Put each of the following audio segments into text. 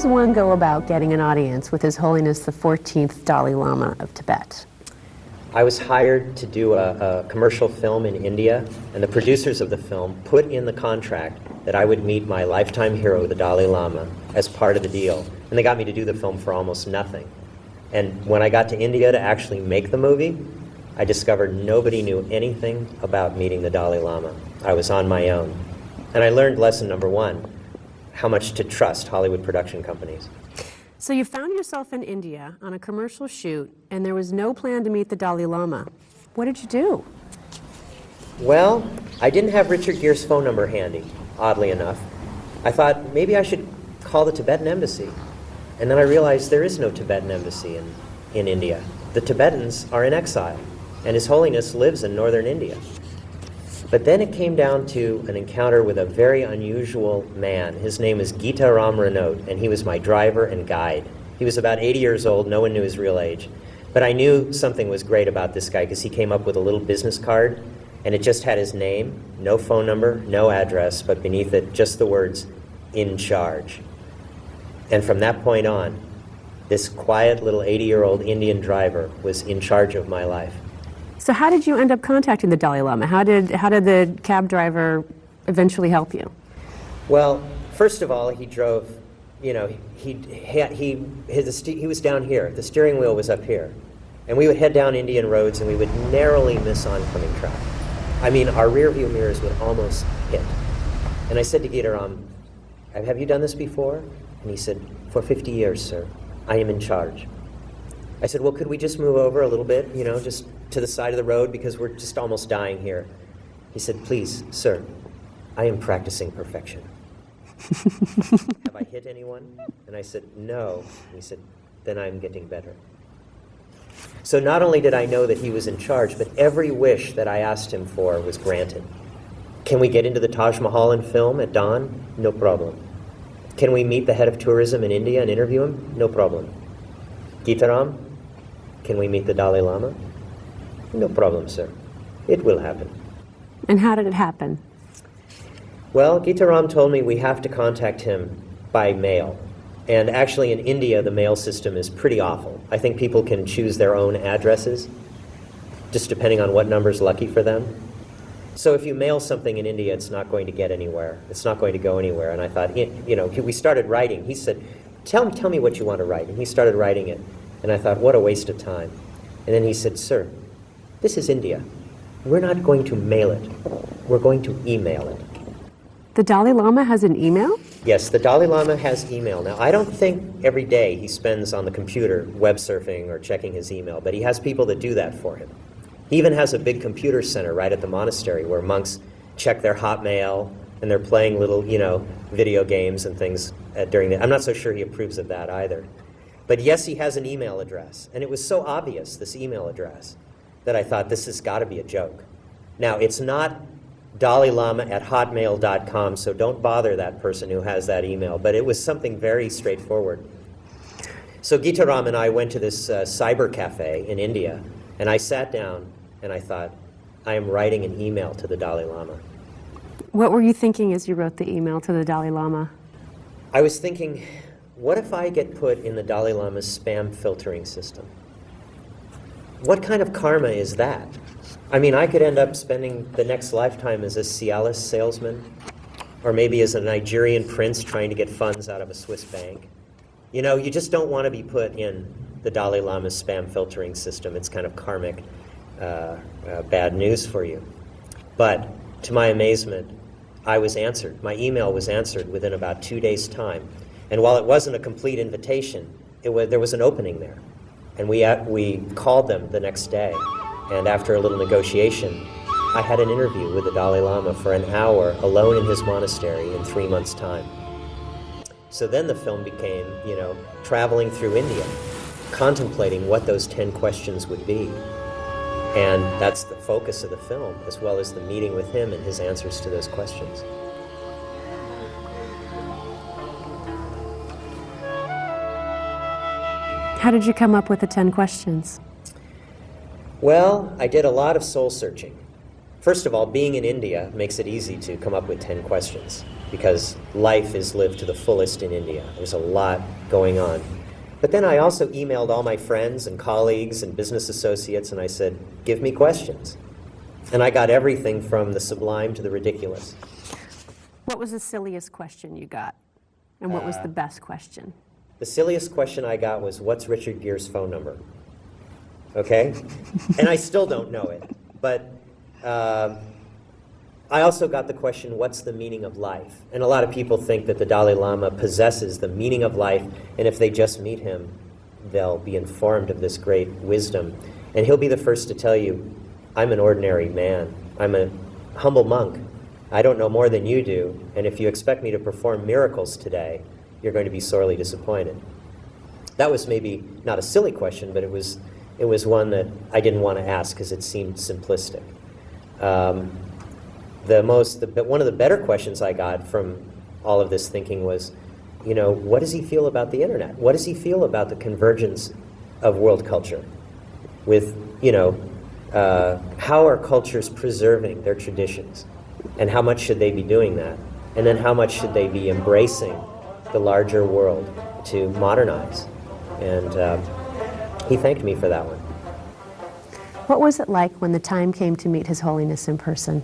does one go about getting an audience with His Holiness the 14th Dalai Lama of Tibet? I was hired to do a commercial film in India, and the producers of the film put in the contract that I would meet my lifetime hero, the Dalai Lama, as part of the deal. And they got me to do the film for almost nothing. And when I got to India to actually make the movie, I discovered nobody knew anything about meeting the Dalai Lama. I was on my own. And I learned lesson number one, how much to trust Hollywood production companies. So you found yourself in India on a commercial shoot, and there was no plan to meet the Dalai Lama. What did you do? Well, I didn't have Richard Gere's phone number handy, oddly enough. I thought maybe I should call the Tibetan embassy. And then I realized there is no Tibetan embassy in India. The Tibetans are in exile, and His Holiness lives in northern India. But then it came down to an encounter with a very unusual man. His name is Gita Ram Renaud, and he was my driver and guide. He was about 80 years old. No one knew his real age. But I knew something was great about this guy because he came up with a little business card, and it just had his name, no phone number, no address, but beneath it, just the words, "in charge." And from that point on, this quiet little 80-year-old Indian driver was in charge of my life. So how did you end up contacting the Dalai Lama? How did the cab driver eventually help you? Well, first of all, he drove, you know, he was down here. The steering wheel was up here. And we would head down Indian roads and we would narrowly miss oncoming traffic. I mean, our rear view mirrors would almost hit. And I said to Gita Ram, "Have you done this before?" And he said, "For 50 years, sir. I am in charge." I said, "Well, could we just move over a little bit, you know, just to the side of the road because we're just almost dying here?" He said, "Please, sir, I am practicing perfection." "Have I hit anyone?" And I said, "No." And he said, "Then I'm getting better." So not only did I know that he was in charge, but every wish that I asked him for was granted. Can we get into the Taj Mahal and film at dawn? No problem. Can we meet the head of tourism in India and interview him? No problem. Gita Ram, can we meet the Dalai Lama? No problem, sir. It will happen. And how did it happen? Well, Gita Ram told me we have to contact him by mail. And actually in India, the mail system is pretty awful. I think people can choose their own addresses, just depending on what number's lucky for them. So if you mail something in India, it's not going to get anywhere. It's not going to go anywhere. And I thought, you know, we started writing. He said, tell me what you want to write. And he started writing it. And I thought, what a waste of time. And then he said, "Sir, this is India. We're not going to mail it. We're going to email it." The Dalai Lama has an email? Yes, the Dalai Lama has email. Now, I don't think every day he spends on the computer web surfing or checking his email, but he has people that do that for him. He even has a big computer center right at the monastery where monks check their Hotmail and they're playing little, you know, video games and things during the... I'm not so sure he approves of that either. But yes, he has an email address. And it was so obvious, this email address, that I thought this has got to be a joke. Now, it's not DalaiLama@hotmail.com, so don't bother that person who has that email. But it was something very straightforward. So Gita Ram and I went to this cyber cafe in India, and I sat down and I thought, I am writing an email to the Dalai Lama. What were you thinking as you wrote the email to the Dalai Lama? I was thinking, what if I get put in the Dalai Lama's spam filtering system? What kind of karma is that? I mean, I could end up spending the next lifetime as a Cialis salesman, or maybe as a Nigerian prince trying to get funds out of a Swiss bank. You know, you just don't want to be put in the Dalai Lama's spam filtering system. It's kind of karmic bad news for you. But to my amazement, I was answered. My email was answered within about 2 days' time. And while it wasn't a complete invitation, there was an opening there. And we called them the next day. And after a little negotiation, I had an interview with the Dalai Lama for an hour alone in his monastery in 3 months' time. So then the film became, you know, traveling through India, contemplating what those 10 questions would be. And that's the focus of the film, as well as the meeting with him and his answers to those questions. How did you come up with the 10 questions? Well, I did a lot of soul searching. First of all, being in India makes it easy to come up with 10 questions. because life is lived to the fullest in India. There's a lot going on. But then I also emailed all my friends and colleagues and business associates, and I said, give me questions. And I got everything from the sublime to the ridiculous. What was the silliest question you got? And what was the best question? The silliest question I got was, what's Richard Gere's phone number? Okay? And I still don't know it. But I also got the question, what's the meaning of life? And a lot of people think that the Dalai Lama possesses the meaning of life, and if they just meet him, they'll be informed of this great wisdom. And he'll be the first to tell you, I'm an ordinary man. I'm a humble monk. I don't know more than you do, and if you expect me to perform miracles today, you're going to be sorely disappointed. That was maybe not a silly question, but it was one that I didn't want to ask because it seemed simplistic. One of the better questions I got from all of this thinking was, what does he feel about the internet? What does he feel about the convergence of world culture? With, how are cultures preserving their traditions? And how much should they be doing that? And then how much should they be embracing the larger world to modernize? And he thanked me for that one. What was it like when the time came to meet His Holiness in person?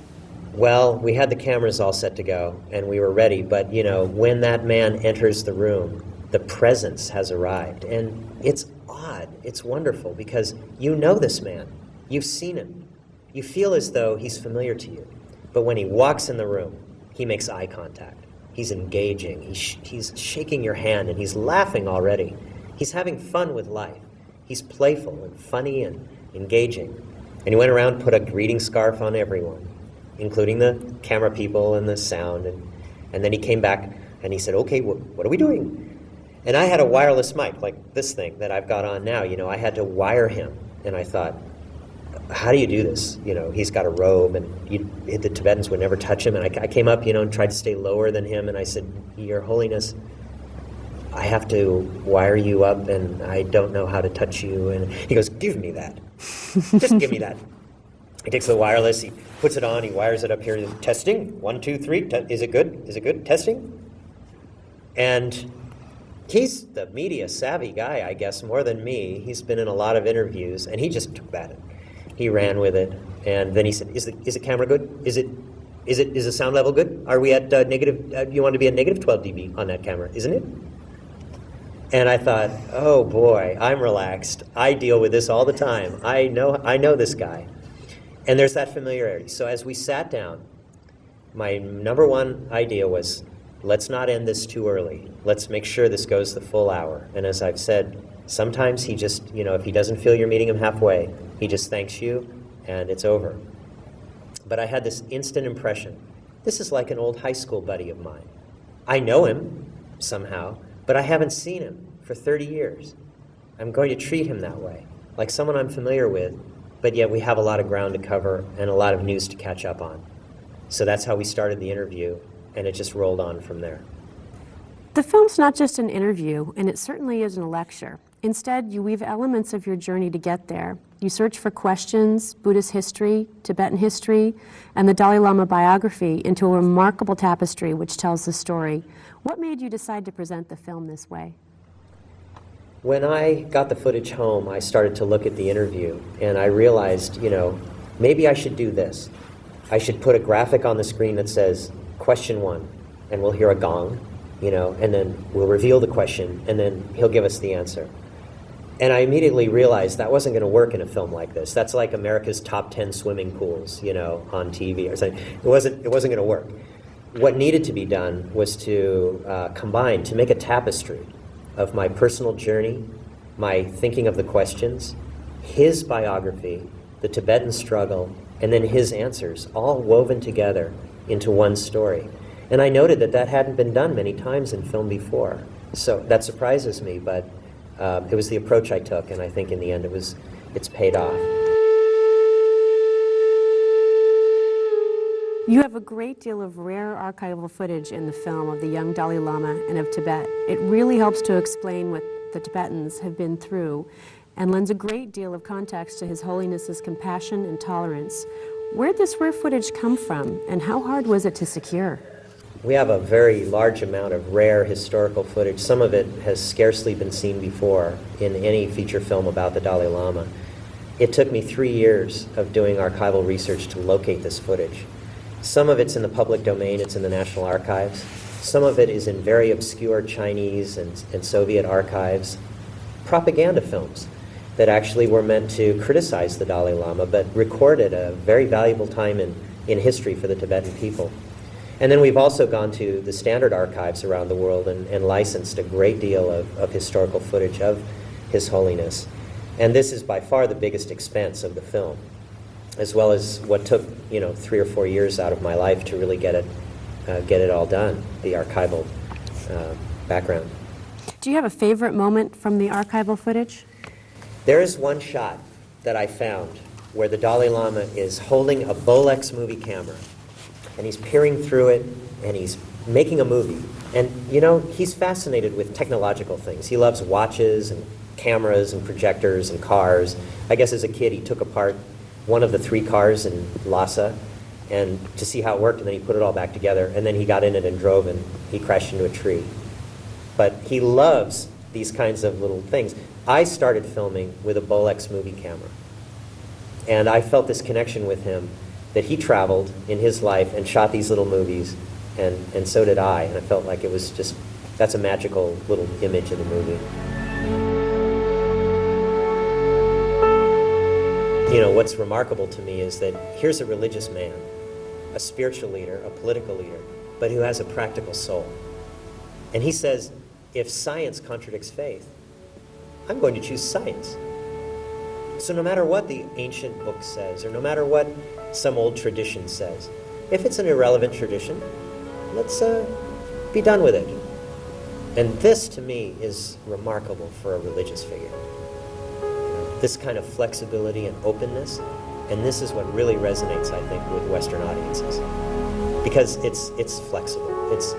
Well, we had the cameras all set to go, and we were ready. But, when that man enters the room, the presence has arrived. And it's odd. It's wonderful because you know this man. You've seen him. You feel as though he's familiar to you. But when he walks in the room, he makes eye contact. He's engaging. He's shaking your hand, and he's laughing already. He's having fun with life. He's playful and funny and engaging. And he went around, put a greeting scarf on everyone, including the camera people and the sound. And then he came back, and he said, okay, what are we doing? And I had a wireless mic, like this thing that I've got on now. I had to wire him. And I thought, how do you do this? He's got a robe, and the Tibetans would never touch him. And I came up, and tried to stay lower than him. And I said, Your Holiness, I have to wire you up, and I don't know how to touch you. And he goes, give me that. Just give me that. He takes the wireless, he puts it on, he wires it up here. Testing, 1, 2, 3. Is it good? Is it good? Testing. And he's the media savvy guy, I guess, more than me. He's been in a lot of interviews, and he just took that. He ran with it, and then he said, "Is the camera good? Is the sound level good? Are we at negative? You want to be at negative 12 dB on that camera, isn't it?" And I thought, oh boy, I'm relaxed. I deal with this all the time. I know this guy, and there's that familiarity. So as we sat down, my number one idea was, let's not end this too early. Let's make sure this goes the full hour. And as I've said, sometimes he just, if he doesn't feel you're meeting him halfway, he just thanks you, and it's over. But I had this instant impression. This is like an old high school buddy of mine. I know him somehow, but I haven't seen him for 30 years. I'm going to treat him that way, like someone I'm familiar with, but yet we have a lot of ground to cover and a lot of news to catch up on. So that's how we started the interview, and it just rolled on from there. The film's not just an interview, and it certainly isn't a lecture. Instead, you weave elements of your journey to get there. You search for questions, Buddhist history, Tibetan history, and the Dalai Lama biography into a remarkable tapestry which tells the story. What made you decide to present the film this way? When I got the footage home, I started to look at the interview, and I realized, maybe I should do this. I should put a graphic on the screen that says, question 1, and we'll hear a gong, and then we'll reveal the question, and then he'll give us the answer. And I immediately realized that wasn't going to work in a film like this. That's like America's top 10 swimming pools, on TV or something. It wasn't going to work. What needed to be done was to combine, to make a tapestry of my personal journey, my thinking of the questions, his biography, the Tibetan struggle, and then his answers, all woven together into one story. And I noted that hadn't been done many times in film before. So that surprises me, but it was the approach I took, and I think in the end it's paid off. You have a great deal of rare archival footage in the film of the young Dalai Lama and of Tibet. It really helps to explain what the Tibetans have been through and lends a great deal of context to His Holiness's compassion and tolerance. Where did this rare footage come from, and how hard was it to secure? We have a very large amount of rare historical footage. Some of it has scarcely been seen before in any feature film about the Dalai Lama. It took me 3 years of doing archival research to locate this footage. Some of it's in the public domain, it's in the National Archives. Some of it is in very obscure Chinese and Soviet archives. Propaganda films that actually were meant to criticize the Dalai Lama, but recorded a very valuable time in history for the Tibetan people. And then we've also gone to the standard archives around the world and licensed a great deal of historical footage of His Holiness. And this is by far the biggest expense of the film, as well as what took 3 or 4 years out of my life to really get it all done, the archival background. Do you have a favorite moment from the archival footage? There is one shot that I found where the Dalai Lama is holding a Bolex movie camera, and he's peering through it, and he's making a movie. And, he's fascinated with technological things. He loves watches and cameras and projectors and cars. I guess as a kid he took apart one of the 3 cars in Lhasa and to see how it worked, and then he put it all back together, and then he got in it and drove, and he crashed into a tree. But he loves these kinds of little things. I started filming with a Bolex movie camera, and I felt this connection with him that he traveled in his life and shot these little movies, and so did I, and I felt like it was just, that's a magical little image in the movie. What's remarkable to me is that here's a religious man, a spiritual leader, a political leader, but who has a practical soul. And he says, if science contradicts faith, I'm going to choose science. So no matter what the ancient book says, or no matter what some old tradition says, if it's an irrelevant tradition, let's be done with it. And this, to me, is remarkable for a religious figure. This kind of flexibility and openness, and this is what really resonates, I think, with Western audiences. Because it's flexible. It's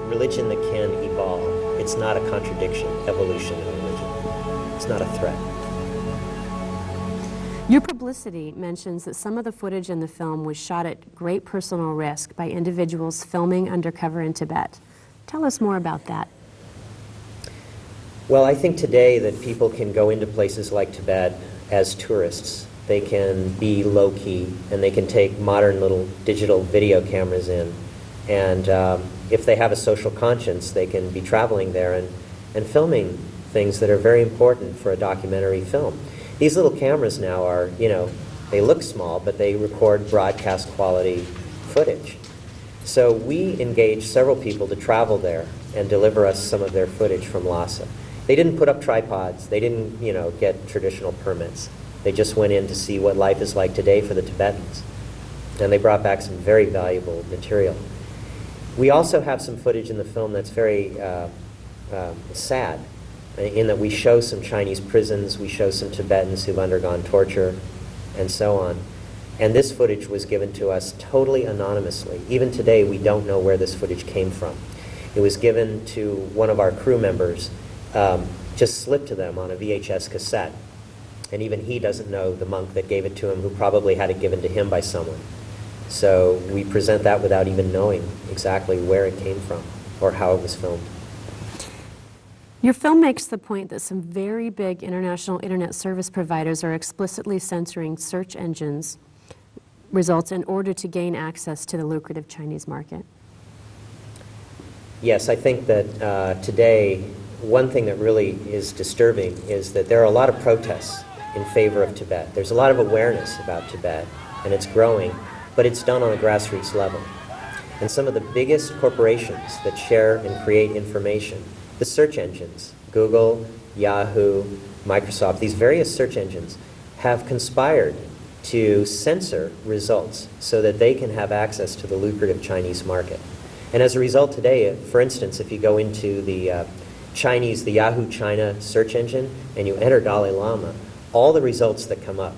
religion that can evolve. It's not a contradiction, evolution in religion. It's not a threat. Your publicity mentions that some of the footage in the film was shot at great personal risk by individuals filming undercover in Tibet. Tell us more about that. Well, I think today that people can go into places like Tibet as tourists. They can be low-key, and they can take modern little digital video cameras in. And if they have a social conscience, they can be traveling there and filming things that are very important for a documentary film. These little cameras now are, they look small, but they record broadcast quality footage. So we engaged several people to travel there and deliver us some of their footage from Lhasa. They didn't put up tripods. They didn't, get traditional permits. They just went in to see what life is like today for the Tibetans. And they brought back some very valuable material. We also have some footage in the film that's very sad, in that we show some Chinese prisons, we show some Tibetans who've undergone torture, and so on. And this footage was given to us totally anonymously. Even today, we don't know where this footage came from. It was given to one of our crew members, just slipped to them on a VHS cassette. And even he doesn't know the monk that gave it to him, who probably had it given to him by someone. So we present that without even knowing exactly where it came from or how it was filmed. Your film makes the point that some very big international internet service providers are explicitly censoring search engines results in order to gain access to the lucrative Chinese market. Yes, I think that today, one thing that really is disturbing is that there are a lot of protests in favor of Tibet. There's a lot of awareness about Tibet, and it's growing, but it's done on a grassroots level. And some of the biggest corporations that share and create information, the search engines, Google, Yahoo, Microsoft, these various search engines have conspired to censor results so that they can have access to the lucrative Chinese market. And as a result today, for instance, if you go into the the Yahoo China search engine, and you enter Dalai Lama, all the results that come up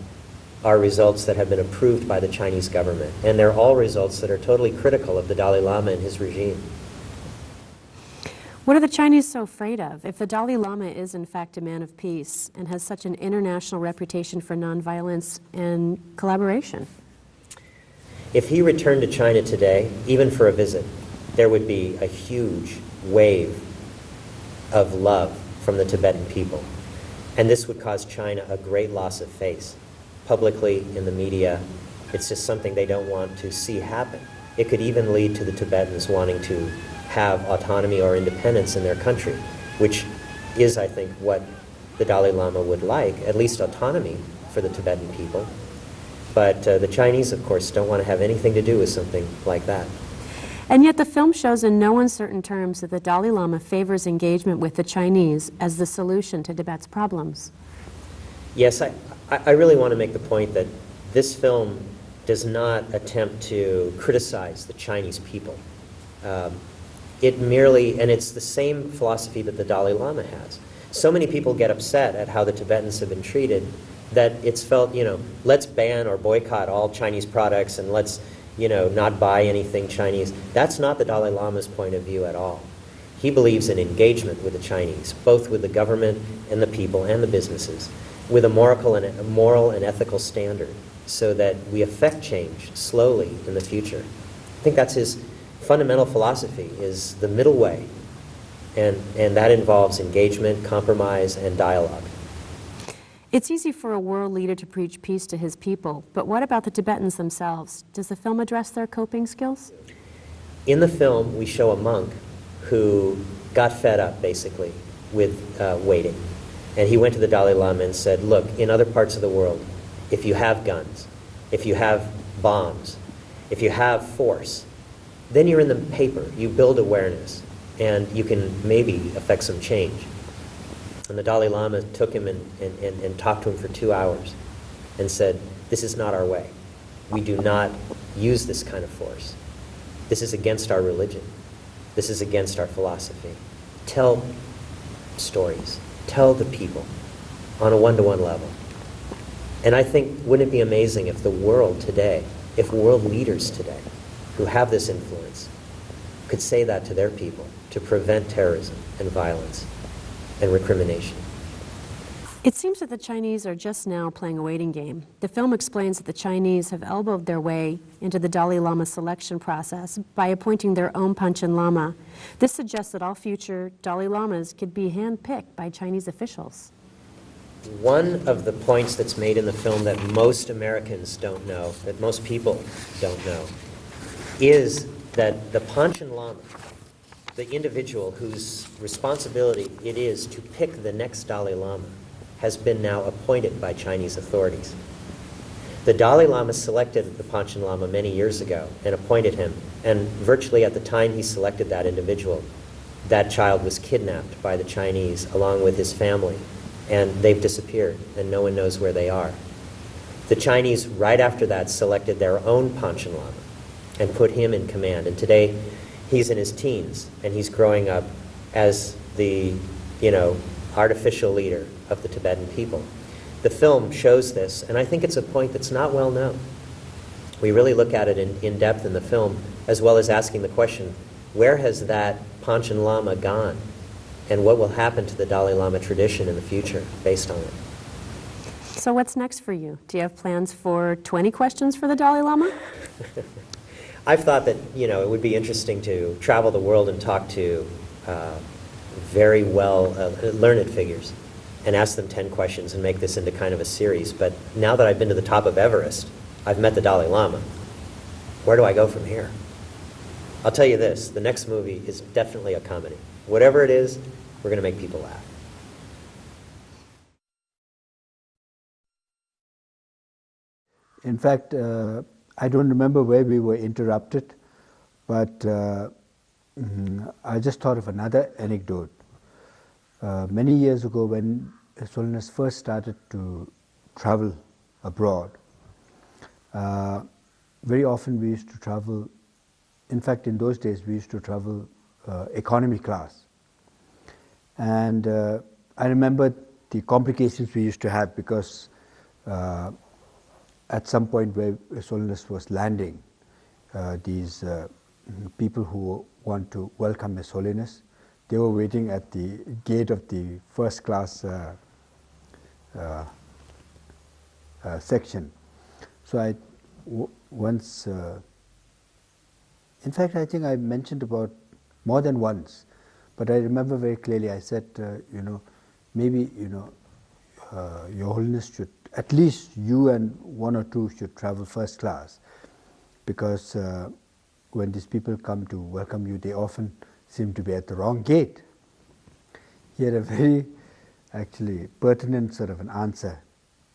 are results that have been approved by the Chinese government. And they're all results that are totally critical of the Dalai Lama and his regime. What are the Chinese so afraid of? If the Dalai Lama is in fact a man of peace and has such an international reputation for nonviolence and collaboration? If he returned to China today, even for a visit, there would be a huge wave of love from the Tibetan people. And this would cause China a great loss of face. Publicly, in the media, it's just something they don't want to see happen. It could even lead to the Tibetans wanting to have autonomy or independence in their country, which is, I think, what the Dalai Lama would like, at least autonomy for the Tibetan people. But the Chinese, of course, don't want to have anything to do with something like that. And yet the film shows in no uncertain terms that the Dalai Lama favors engagement with the Chinese as the solution to Tibet's problems. Yes, I really want to make the point that this film does not attempt to criticize the Chinese people. It merely, and it's the same philosophy that the Dalai Lama has. So many people get upset at how the Tibetans have been treated that it's felt, let's ban or boycott all Chinese products and let's, not buy anything Chinese. That's not the Dalai Lama's point of view at all. He believes in engagement with the Chinese, both with the government and the people and the businesses, with a moral and ethical standard, so that we affect change slowly in the future. I think that's his fundamental philosophy, is the middle way, and that involves engagement, compromise, and dialogue. It's easy for a world leader to preach peace to his people, but what about the Tibetans themselves? Does the film address their coping skills? In the film, we show a monk who got fed up, basically, with waiting. And he went to the Dalai Lama and said, look, in other parts of the world, if you have guns, if you have bombs, if you have force, then you're in the paper, you build awareness, and you can maybe affect some change. And the Dalai Lama took him and talked to him for 2 hours and said, this is not our way. We do not use this kind of force. This is against our religion. This is against our philosophy. Tell stories. Tell the people on a one-to-one level. And I think, wouldn't it be amazing if the world today, if world leaders today who have this influence could say that to their people to prevent terrorism and violence and recrimination? It seems that the Chinese are just now playing a waiting game. The film explains that the Chinese have elbowed their way into the Dalai Lama selection process by appointing their own Panchen Lama. This suggests that all future Dalai Lamas could be handpicked by Chinese officials. One of the points that's made in the film that most Americans don't know, that most people don't know, is that the Panchen Lama, the individual whose responsibility it is to pick the next Dalai Lama, has been now appointed by Chinese authorities. The Dalai Lama selected the Panchen Lama many years ago and appointed him, and virtually at the time he selected that individual, that child was kidnapped by the Chinese along with his family, and they've disappeared, and no one knows where they are. The Chinese, right after that, selected their own Panchen Lama and put him in command, and today he's in his teens, and he's growing up as the, artificial leader of the Tibetan people. The film shows this, and I think it's a point that's not well known. We really look at it in depth in the film, as well as asking the question, where has that Panchen Lama gone? And what will happen to the Dalai Lama tradition in the future based on it? So what's next for you? Do you have plans for 20 questions for the Dalai Lama? I've thought that, it would be interesting to travel the world and talk to very well learned figures and ask them 10 questions and make this into kind of a series. But now that I've been to the top of Everest, I've met the Dalai Lama. Where do I go from here? I'll tell you this, the next movie is definitely a comedy. Whatever it is, we're going to make people laugh. In fact, I don't remember where we were interrupted, but I just thought of another anecdote. Many years ago, when His Holiness first started to travel abroad, very often we used to travel, in fact in those days we used to travel economy class. And I remember the complications we used to have because at some point where His Holiness was landing, these people who want to welcome His Holiness, they were waiting at the gate of the first class section. So I once In fact, I think I mentioned about more than once, but I remember very clearly I said, maybe, Your Holiness should, at least you and one or two should travel first class, because when these people come to welcome you, they often seem to be at the wrong gate. He had a very, actually, pertinent sort of an answer.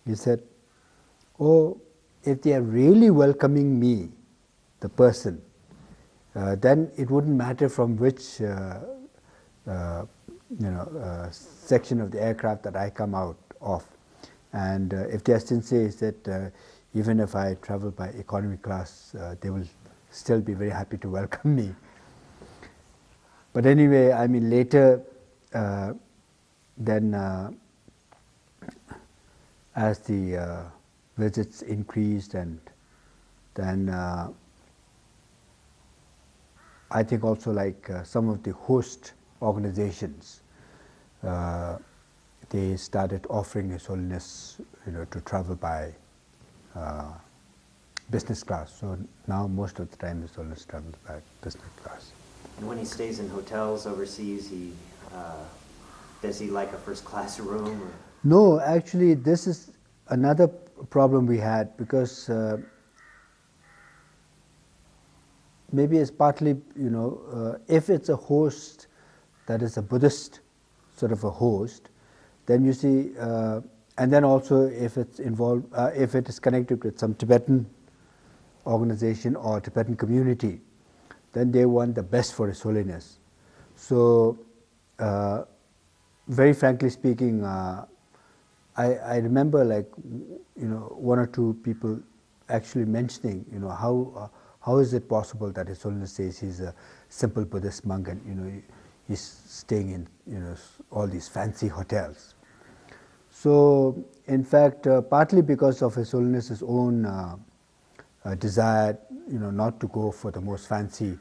He said, oh, if they are really welcoming me, the person, then it wouldn't matter from which section of the aircraft that I come out of. And if they are sincere, he said, even if I travel by economy class, they will still be very happy to welcome me. But anyway, I mean, later, then as the visits increased, and then I think also like some of the host organizations, they started offering His Holiness, to travel by business class. So now most of the time His Holiness travels by business class. And when he stays in hotels overseas, does he like a first class room? Or? No, actually, this is another problem we had, because maybe it's partly, if it's a host that is a Buddhist sort of a host, then you see, and then also if it's involved, if it is connected with some Tibetan organization or Tibetan community, then they want the best for His Holiness. So, very frankly speaking, I remember like, one or two people actually mentioning, how is it possible that His Holiness says he's a simple Buddhist monk and, he's staying in, all these fancy hotels. So, in fact, partly because of His Holiness's own desire, not to go for the most fancy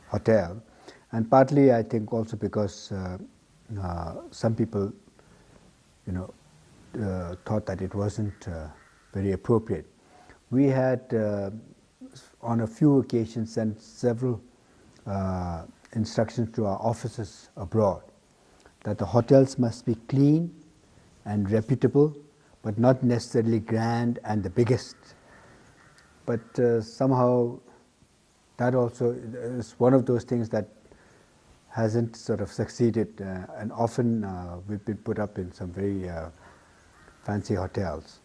hotel, and partly I think also because some people, thought that it wasn't very appropriate. We had, on a few occasions, sent several instructions to our officers abroad that the hotels must be clean and reputable, but not necessarily grand and the biggest. But somehow that also is one of those things that hasn't sort of succeeded, and often we've been put up in some very fancy hotels.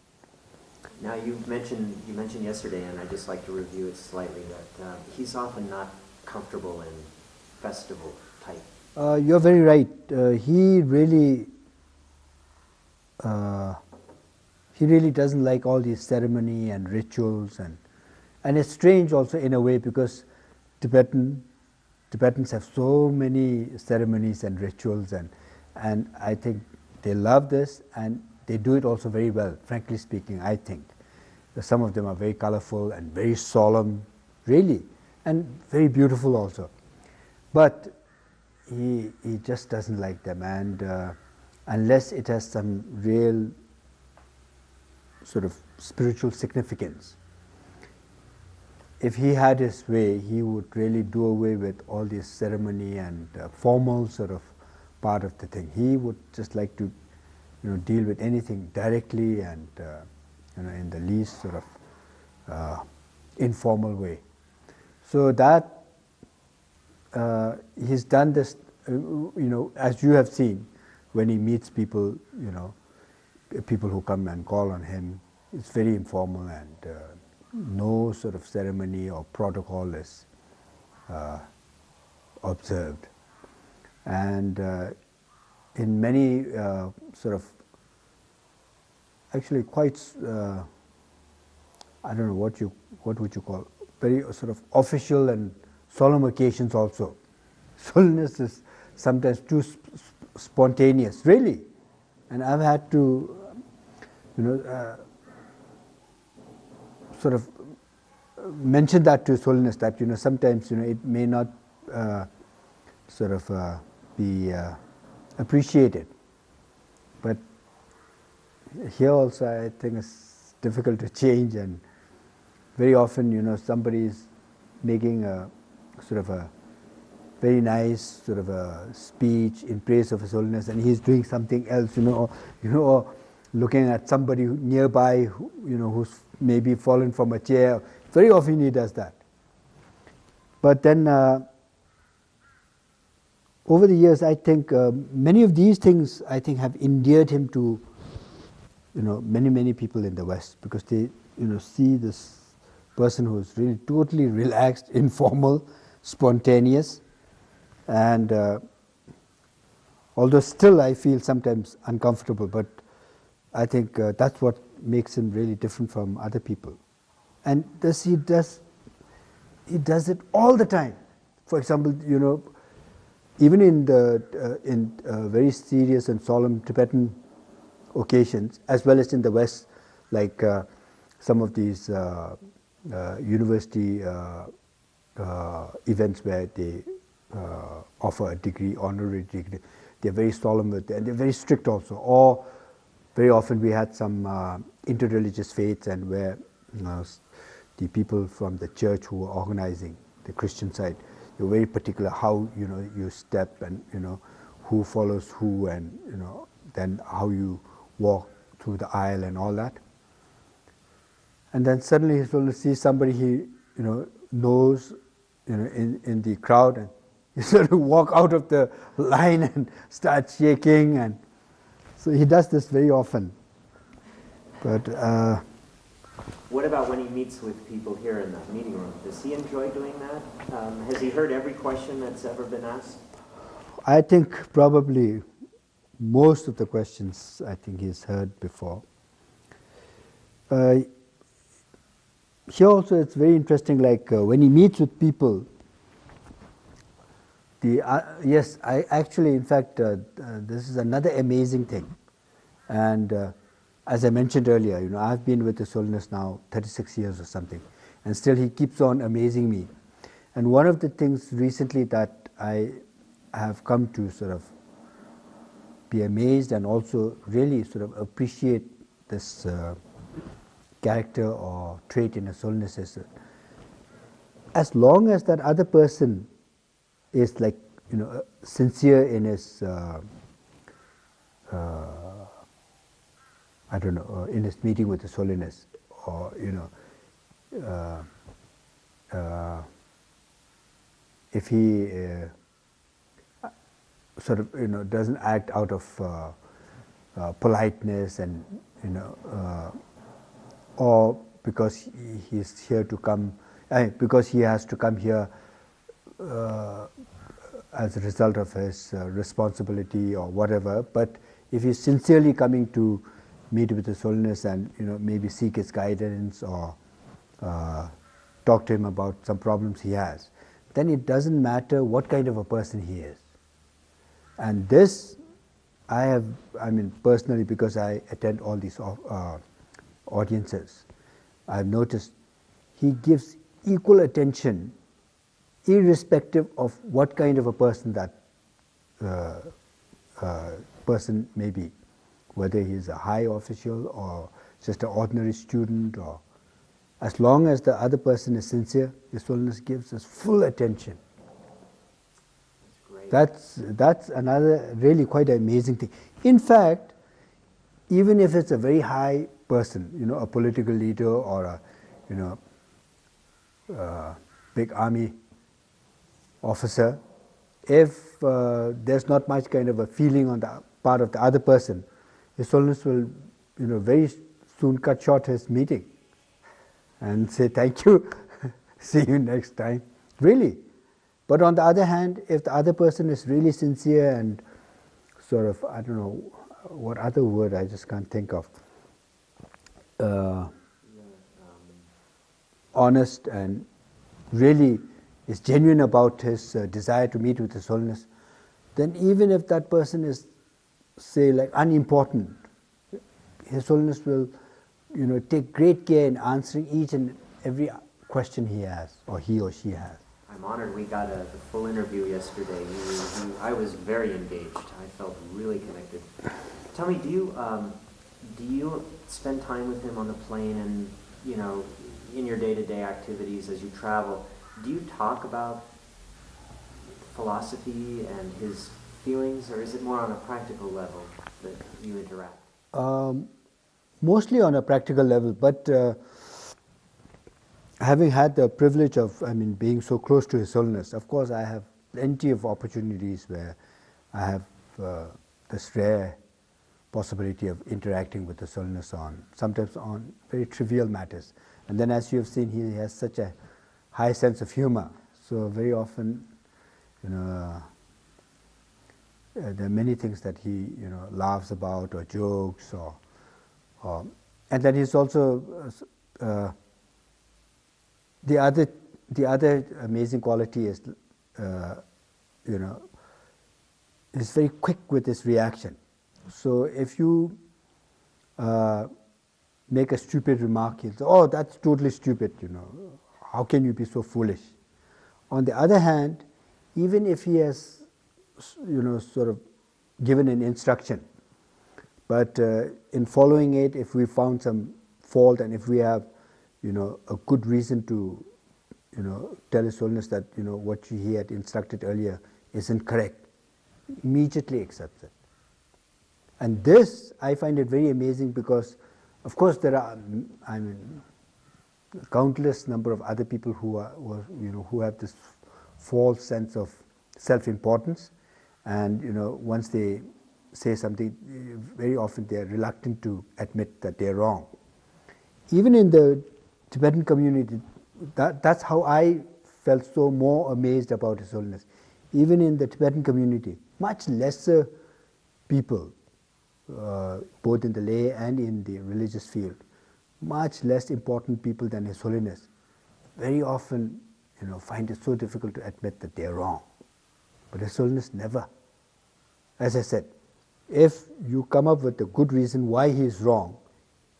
Now you mentioned yesterday, and I'd just like to review it slightly, that he's often not comfortable in festival type. You're very right. He really doesn't like all these ceremony and rituals, and it's strange also in a way, because Tibetans have so many ceremonies and rituals, and I think they love this, and they do it also very well, frankly speaking, I think. Some of them are very colorful and very solemn, really, and very beautiful also. But he just doesn't like them, and unless it has some real sort of spiritual significance. If he had his way, he would really do away with all this ceremony and formal sort of part of the thing. He would just like to, deal with anything directly and in the least sort of informal way. So that he's done this, as you have seen, when he meets people, people who come and call on him, it's very informal, and no sort of ceremony or protocol is observed. And in many sort of, actually quite, I don't know what would you call, very sort of official and solemn occasions also. Holiness is sometimes too spontaneous, really. And I've had to, sort of mention that to His Holiness, that sometimes it may not sort of be appreciated, but here also I think it's difficult to change, and very often somebody is making a sort of a very nice sort of a speech in praise of His Holiness, and he's doing something else, or looking at somebody nearby, who's maybe fallen from a chair. Very often he does that. But then, over the years, I think many of these things, I think, have endeared him to, many people in the West, because they, see this person who's really totally relaxed, informal, spontaneous, and although still I feel sometimes uncomfortable, but I think that's what makes him really different from other people. And he does it all the time. For example, even in very serious and solemn Tibetan occasions, as well as in the West, like some of these university events where they offer a degree, honorary degree, they're very solemn with it, and they're very strict also. Or very often we had some interreligious faiths, and where the people from the church who were organizing the Christian side, they were very particular how you step, and who follows who, and then how you walk through the aisle and all that. And then suddenly he's going to see somebody he knows in the crowd, and he sort of walk out of the line and start shaking, and so he does this very often. But what about when he meets with people here in the meeting room? Does he enjoy doing that? Has he heard every question that's ever been asked? I think probably most of the questions I think he's heard before. Here also it's very interesting, like when he meets with people, yes, I actually, in fact, this is another amazing thing. And as I mentioned earlier, I've been with His Holiness now 36 years or something, and still he keeps on amazing me. And one of the things recently that I have come to sort of be amazed and also really sort of appreciate this character or trait in His Holiness is, as long as that other person is like sincere in his I don't know, in his meeting with His Holiness, or if he sort of doesn't act out of politeness, and or because he's here to come, because he has to come here as a result of his responsibility or whatever. But if he's sincerely coming to meet with His Holiness and maybe seek his guidance, or talk to him about some problems he has, then it doesn't matter what kind of a person he is. And this I mean personally, because I attend all these audiences, I've noticed he gives equal attention irrespective of what kind of a person that person may be, whether he's a high official or just an ordinary student, or as long as the other person is sincere, His Holiness gives us full attention. That's another really quite amazing thing. In fact, even if it's a very high person, a political leader or a big army officer, if there's not much kind of a feeling on the part of the other person, His Holiness will very soon cut short his meeting and say thank you, see you next time, really. But on the other hand, if the other person is really sincere and sort of, I don't know what other word, I just can't think of, honest and really is genuine about his desire to meet with His Holiness, then even if that person is, say, like unimportant, His Holiness will take great care in answering each and every question he has, or he or she has. I'm honored we got the full interview yesterday. I was very engaged. I felt really connected. Tell me, do you spend time with him on the plane, and in your day-to-day activities as you travel? Do you talk about philosophy and his feelings, or is it more on a practical level that you interact? Mostly on a practical level, but having had the privilege of, being so close to His Holiness, of course I have plenty of opportunities where I have this rare possibility of interacting with His Holiness sometimes on very trivial matters. And then, as you have seen, he has such a high sense of humor. So very often, there are many things that he, laughs about or jokes, and then he's also the other amazing quality is, is very quick with his reaction. So if you make a stupid remark, he'll say, "Oh, that's totally stupid, how can you be so foolish?" On the other hand, even if he has, sort of given an instruction, but in following it, if we found some fault and if we have, a good reason to, tell His Holiness that, what he had instructed earlier isn't correct, immediately accepts it. And this, I find it very amazing because, of course, there are, countless number of other people who have this false sense of self-importance, and once they say something, very often they are reluctant to admit that they are wrong. Even in the Tibetan community, that's how I felt so more amazed about His Holiness. Even in the Tibetan community, much lesser people, both in the lay and in the religious field, much less important people than His Holiness, very often, find it so difficult to admit that they are wrong. But His Holiness never. As I said, if you come up with a good reason why he is wrong,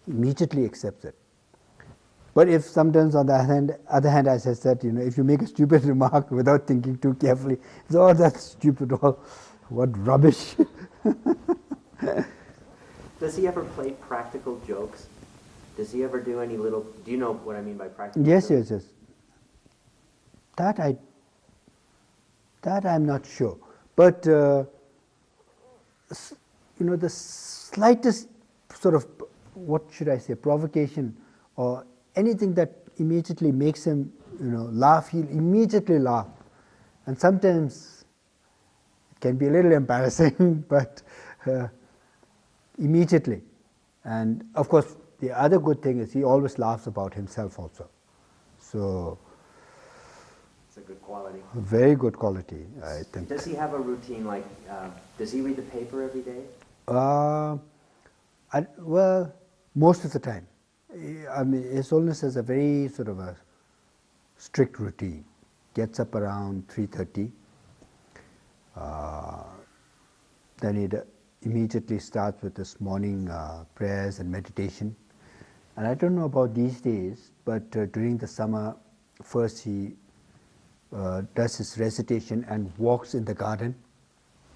he immediately accepts it. But if sometimes, on the other hand, as I said, if you make a stupid remark without thinking too carefully, it's, "Oh, that's stupid, oh, what rubbish." Does he ever play practical jokes? Does he ever do any little, do you know what I mean by practical Yes, jokes? yes. That I'm not sure. But, the slightest sort of, what should I say, provocation or anything that immediately makes him, laugh, he'll immediately laugh. And sometimes it can be a little embarrassing, but immediately. And of course, the other good thing is he always laughs about himself also. So, it's a good quality. A very good quality, I think. Does he have a routine, like, does he read the paper every day? Well, most of the time. His Holiness has a very sort of a strict routine. Gets up around 3:30. Then he immediately starts with his morning prayers and meditation. And I don't know about these days, but during the summer, first he does his recitation and walks in the garden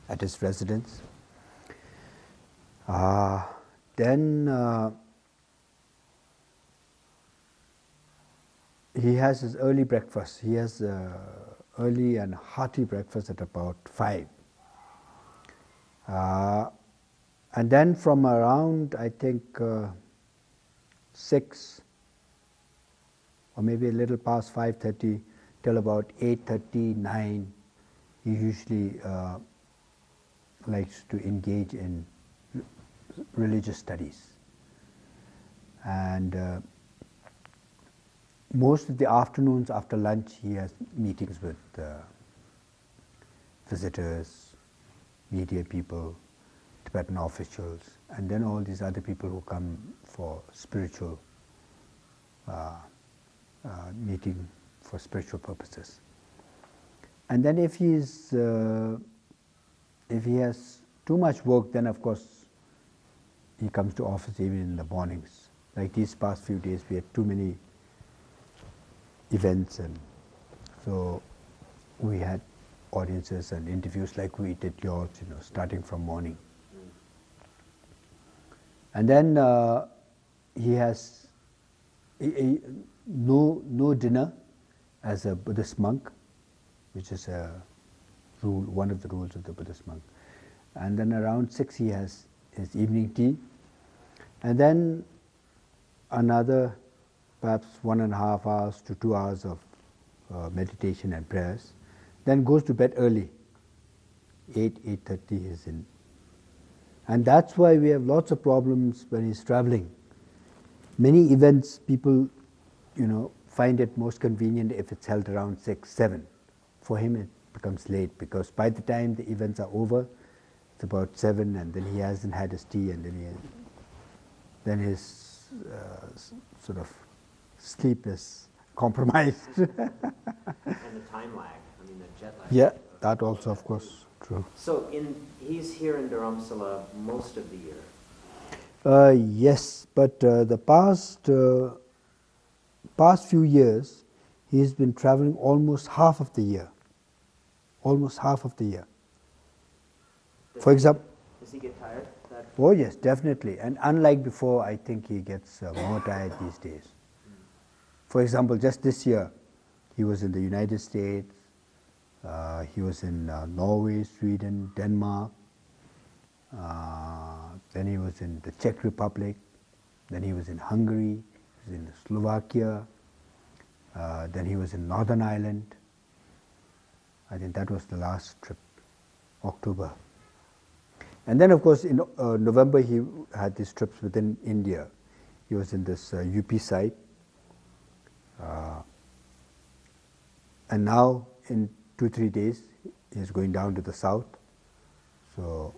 at his residence. Then he has his early breakfast. He has early and hearty breakfast at about 5. And then from around, I think, 6 or maybe a little past 5:30 till about 8:30, 9, he usually likes to engage in religious studies. And most of the afternoons after lunch he has meetings with visitors, media people, Tibetan officials, and then all these other people who come for spiritual meeting for spiritual purposes. And then if he has too much work, then of course he comes to office even in the mornings. Like these past few days, we had too many events, and so we had audiences and interviews like we did yours, starting from morning. And then he has no dinner as a Buddhist monk, which is a one of the rules of the Buddhist monk. And then around 6 he has his evening tea, and then another perhaps 1.5 hours to 2 hours of meditation and prayers, then goes to bed early. 8:30 he's in. And that's why we have lots of problems when he's traveling. Many events people, find it most convenient if it's held around 6, 7. For him it becomes late, because by the time the events are over, it's about 7, and then he hasn't had his tea, and then his sort of sleep is compromised. And the time lag, the jet lag. Yeah, that also, of course, true. So he's here in Dharamsala most of the year. Yes, but the past few years, he's been traveling almost half of the year. Almost half of the year. For example, does he get tired? Oh yes, definitely. And unlike before, I think he gets more tired these days. For example, just this year, he was in the United States, he was in Norway, Sweden, Denmark, then he was in the Czech Republic, then he was in Hungary, he was in Slovakia, then he was in Northern Ireland. I think that was the last trip, October. And then, of course, in November, he had these trips within India. He was in this UP site. And now, in 2-3 days, he's going down to the south. So,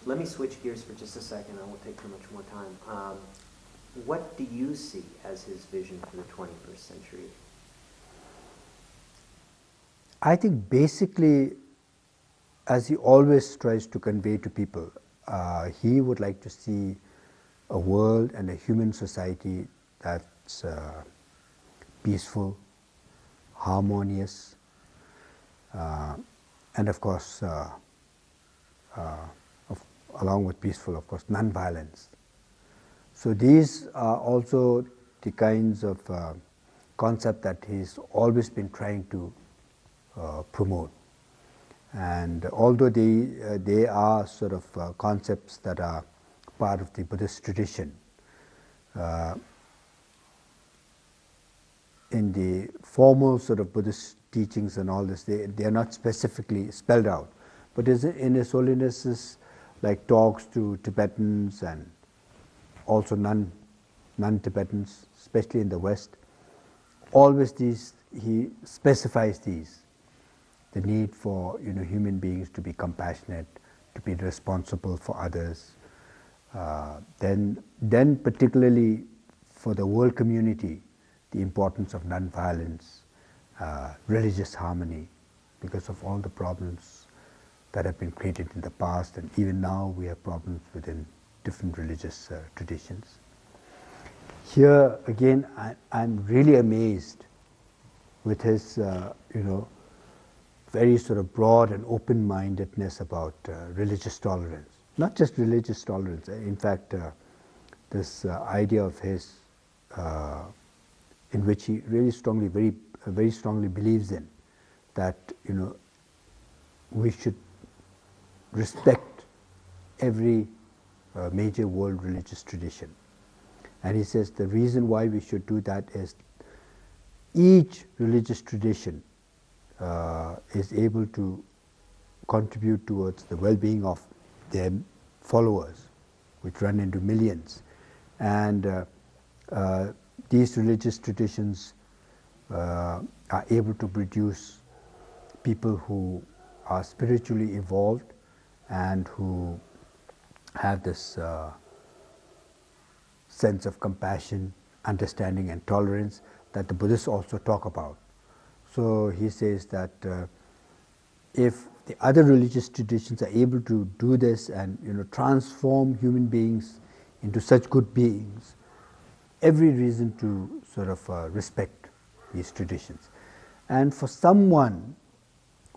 let me switch gears for just a second. I won't take too much more time. What do you see as his vision for the 21st century? I think basically, as he always tries to convey to people, he would like to see a world and a human society that's peaceful, harmonious, and of course, along with peaceful, of course, non-violence. So these are also the kinds of concept that he's always been trying to promote. And although they are sort of concepts that are part of the Buddhist tradition, in the formal sort of Buddhist teachings and all this, they are not specifically spelled out. But in His Holiness's like talks to Tibetans and also non-Tibetans, especially in the West, always he specifies these. The need for human beings to be compassionate, to be responsible for others. Then particularly for the world community, the importance of non-violence, religious harmony, because of all the problems that have been created in the past, and even now we have problems within different religious traditions. Here again, I'm really amazed with his, very sort of broad and open-mindedness about religious tolerance. Not just religious tolerance. In fact, this idea of his, in which he really strongly, very strongly believes in, that we should respect every major world religious tradition. And he says the reason why we should do that is each religious tradition is able to contribute towards the well-being of their followers, which run into millions. And these religious traditions are able to produce people who are spiritually evolved and who have this sense of compassion, understanding and tolerance that the Buddhists also talk about. So he says that if the other religious traditions are able to do this and transform human beings into such good beings, every reason to sort of respect these traditions. And for someone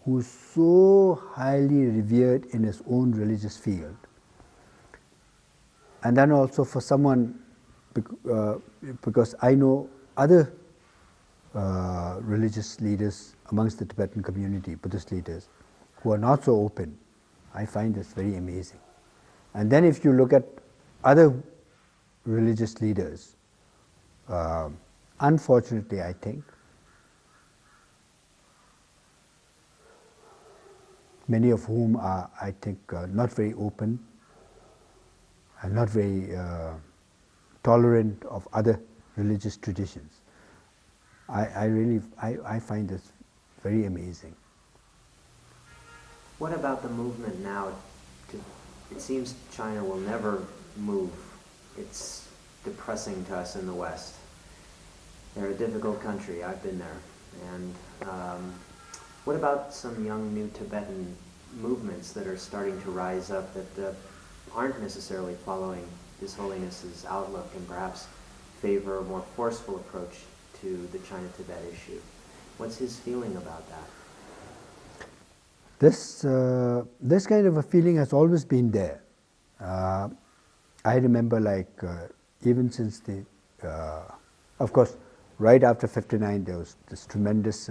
who's so highly revered in his own religious field, and then also for someone, because I know other religious leaders amongst the Tibetan community, Buddhist leaders, who are not so open. I find this very amazing. And then if you look at other religious leaders, unfortunately, I think, many of whom are, I think, not very open and not very tolerant of other religious traditions. I find this very amazing. What about the movement now? It seems China will never move. It's depressing to us in the West. They're a difficult country. I've been there. And what about some young new Tibetan movements that are starting to rise up that aren't necessarily following His Holiness's outlook and perhaps favor a more forceful approach to the China-Tibet issue? What's his feeling about that? This kind of a feeling has always been there. I remember, like, even since the, of course, right after '59, there was this tremendous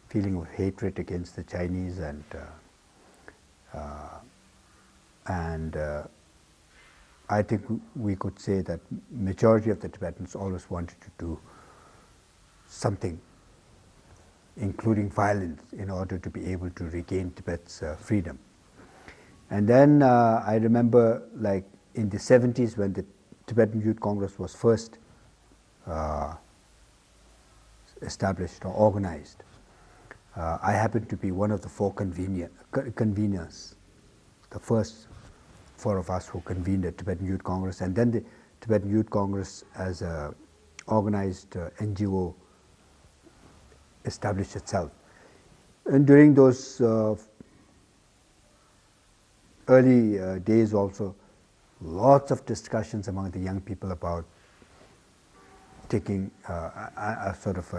feeling of hatred against the Chinese, and I think we could say that majority of the Tibetans always wanted to do something, including violence, in order to be able to regain Tibet's freedom. And then I remember, like, in the '70s, when the Tibetan Youth Congress was first established or organized, I happened to be one of the 4 conveners, the first 4 of us who convened the Tibetan Youth Congress, and then the Tibetan Youth Congress as a organized NGO established itself. And during those early days also, lots of discussions among the young people about taking a sort of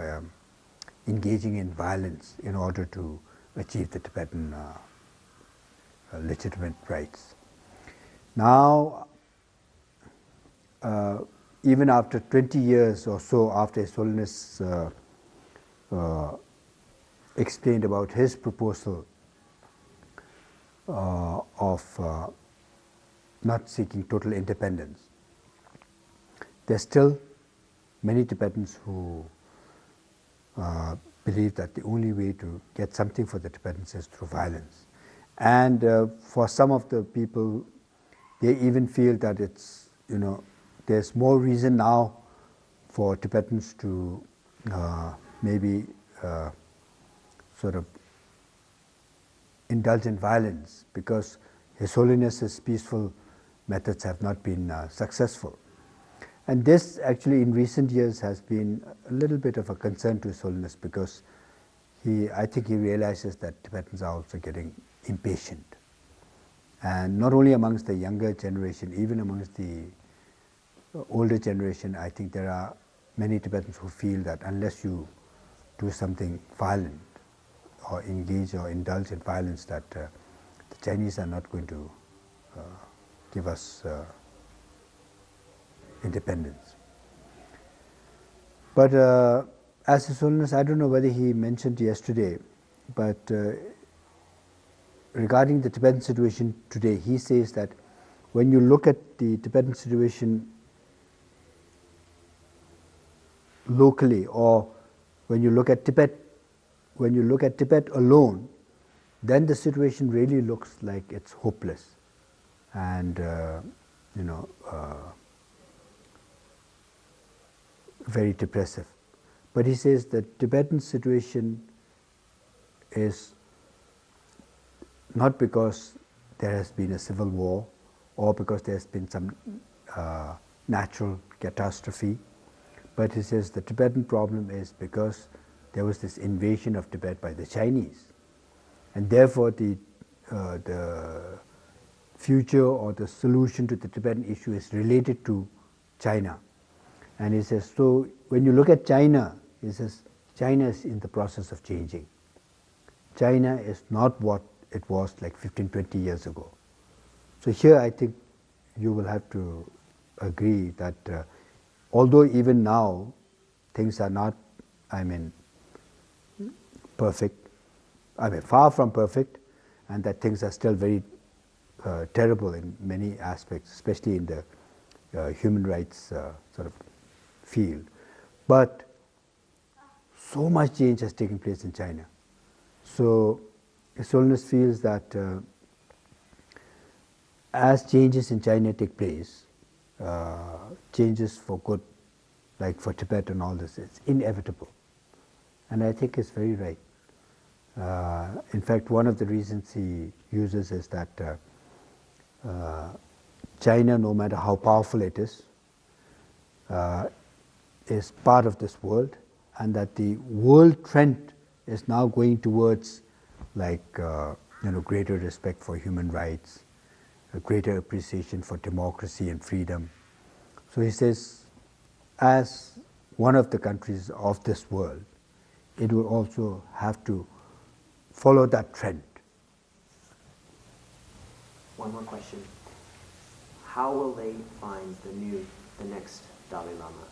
engaging in violence in order to achieve the Tibetan legitimate rights. Now, even after 20 years or so after His Holiness explained about his proposal of not seeking total independence, there are still many Tibetans who believe that the only way to get something for the Tibetans is through violence. And for some of the people, they even feel that it's, there's more reason now for Tibetans to maybe sort of indulge in violence, because His Holiness's peaceful methods have not been successful. And this actually in recent years has been a little bit of a concern to His Holiness, because I think he realizes that Tibetans are also getting impatient. And not only amongst the younger generation, even amongst the older generation, I think there are many Tibetans who feel that unless you do something violent or engage or indulge in violence, that the Chinese are not going to give us independence. But as His Holiness, I don't know whether he mentioned yesterday, but regarding the Tibetan situation today, he says that when you look at the Tibetan situation locally, or when you look at Tibet alone, then the situation really looks like it's hopeless and very depressive. But he says the Tibetan situation is not because there has been a civil war or because there has been some natural catastrophe, but he says the Tibetan problem is because there was this invasion of Tibet by the Chinese, and therefore the future or the solution to the Tibetan issue is related to China. And he says, so when you look at China, he says, China is in the process of changing. China is not what it was like 15, 20 years ago. So here I think you will have to agree that although even now things are not I mean, perfect. I mean, far from perfect, and that things are still very terrible in many aspects, especially in the human rights sort of field. But so much change has taken place in China. So His Holiness feels that as changes in China take place, changes for good, like for Tibet and all this, it's inevitable. And I think it's very right. In fact, one of the reasons he uses is that China, no matter how powerful it is part of this world, and that the world trend is now going towards greater respect for human rights, a greater appreciation for democracy and freedom. So he says, as one of the countries of this world, it will also have to follow that trend. One more question. How will they find the next Dalai Lama?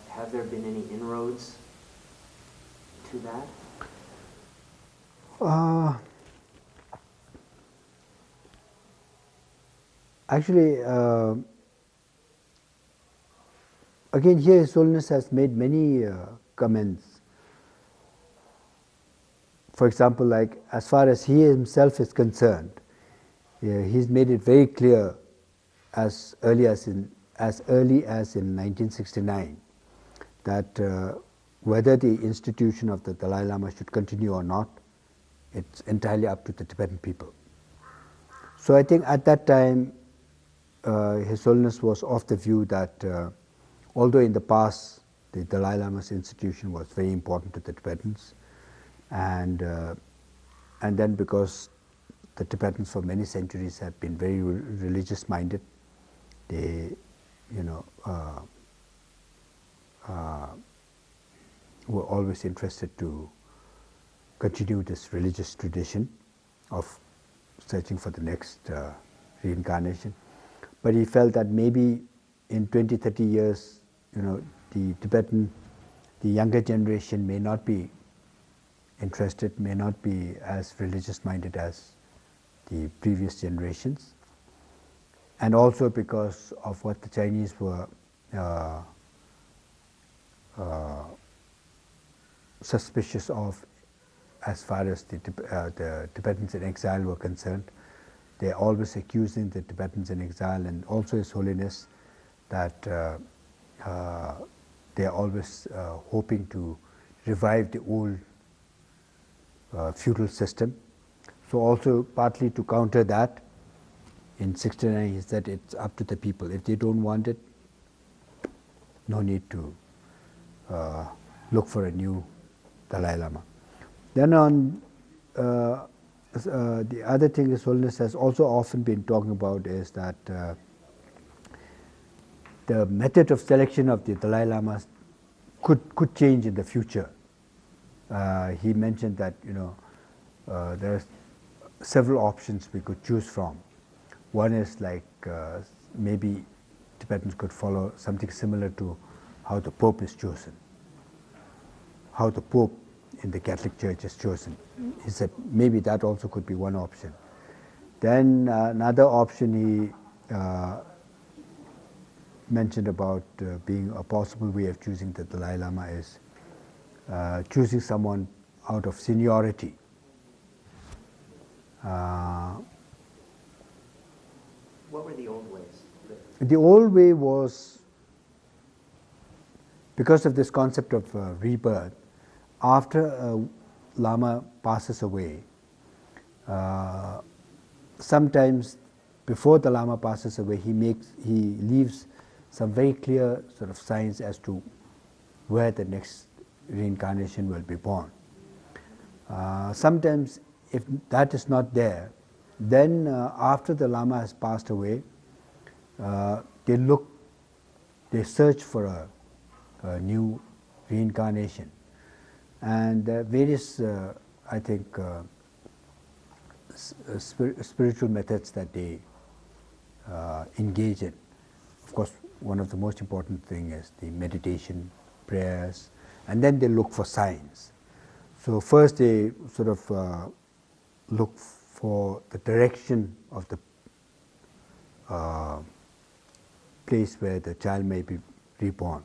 Have there been any inroads to that? Actually, again, here His Holiness has made many comments. For example, like as far as he himself is concerned, he's made it very clear as early as in 1969 that whether the institution of the Dalai Lama should continue or not, it's entirely up to the Tibetan people. So I think at that time, His Holiness was of the view that although in the past the Dalai Lama's institution was very important to the Tibetans, and then because the Tibetans for many centuries have been very religious minded, they were always interested to continue this religious tradition of searching for the next reincarnation. But he felt that maybe in 20, 30 years, the younger generation may not be interested, may not be as religious minded as the previous generations. And also because of what the Chinese were suspicious of as far as the Tibetans in exile were concerned. They're always accusing the Tibetans in exile, and also His Holiness, that they're always hoping to revive the old feudal system. So also partly to counter that, in 69 he said it's up to the people. If they don't want it, no need to look for a new Dalai Lama. Then on the other thing His Holiness has also often been talking about is that the method of selection of the Dalai Lamas could change in the future. He mentioned that there are several options we could choose from. One is maybe Tibetans could follow something similar to how the Pope is chosen, how the Pope in the Catholic Church is chosen. He said maybe that also could be one option. Then another option he mentioned about being a possible way of choosing the Dalai Lama is choosing someone out of seniority. What were the old ways? The old way was, because of this concept of rebirth, after a Lama passes away, sometimes before the Lama passes away, he leaves some very clear sort of signs as to where the next reincarnation will be born. Sometimes if that is not there, then after the Lama has passed away, they search for a new reincarnation. And various, I think, spiritual methods that they engage in. Of course, one of the most important thing is the meditation, prayers, and then they look for signs. So first they sort of look for the direction of the place where the child may be reborn.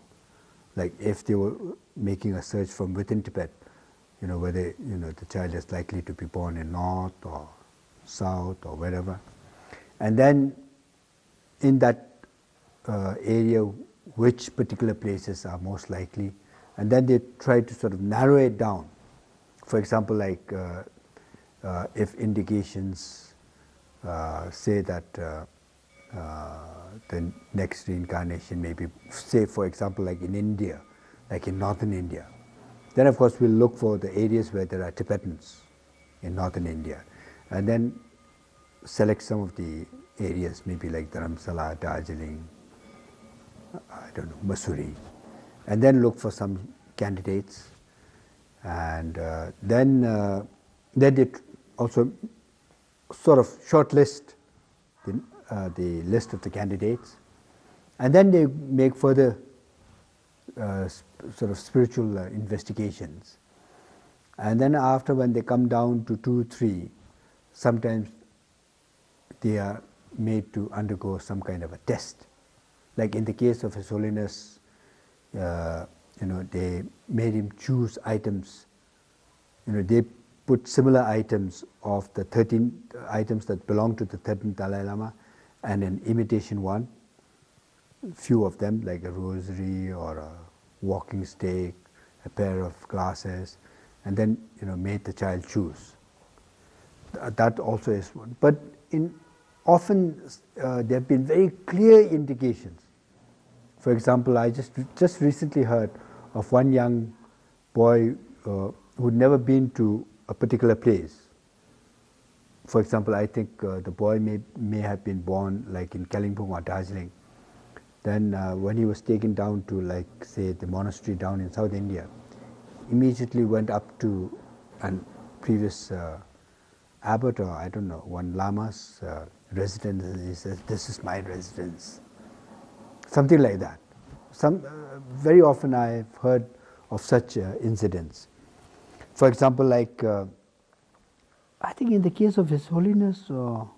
Like if they were making a search from within Tibet, whether the child is likely to be born in north or south or wherever, and then in that area, which particular places are most likely, and then they try to sort of narrow it down. For example, like if indications say that the next reincarnation may be, say for example, like in India, like in northern India, then of course we'll look for the areas where there are Tibetans in northern India, and then select some of the areas, maybe like Dharamsala, Darjeeling, I don't know, Mussoorie, and then look for some candidates, and then they also sort of shortlist the list of the candidates, and then they make further sort of spiritual investigations, and then after, when they come down to 2, 3, sometimes they are made to undergo some kind of a test. Like in the case of His Holiness, they made him choose items. They put similar items of the 13 items that belong to the 13th Dalai Lama and an imitation one, few of them like a rosary or a walking stick, a pair of glasses, and then made the child choose. That also is one. But often there have been very clear indications. For example, I just recently heard of one young boy who'd never been to a particular place. For example, I think the boy may have been born like in Kalimpong or Darjeeling. Then when he was taken down to, like, say, the monastery down in South India, immediately went up to a previous abbot, or I don't know, one lama's residence, and he says, "This is my residence." Something like that. Very often I've heard of such incidents. For example, like I think in the case of His Holiness or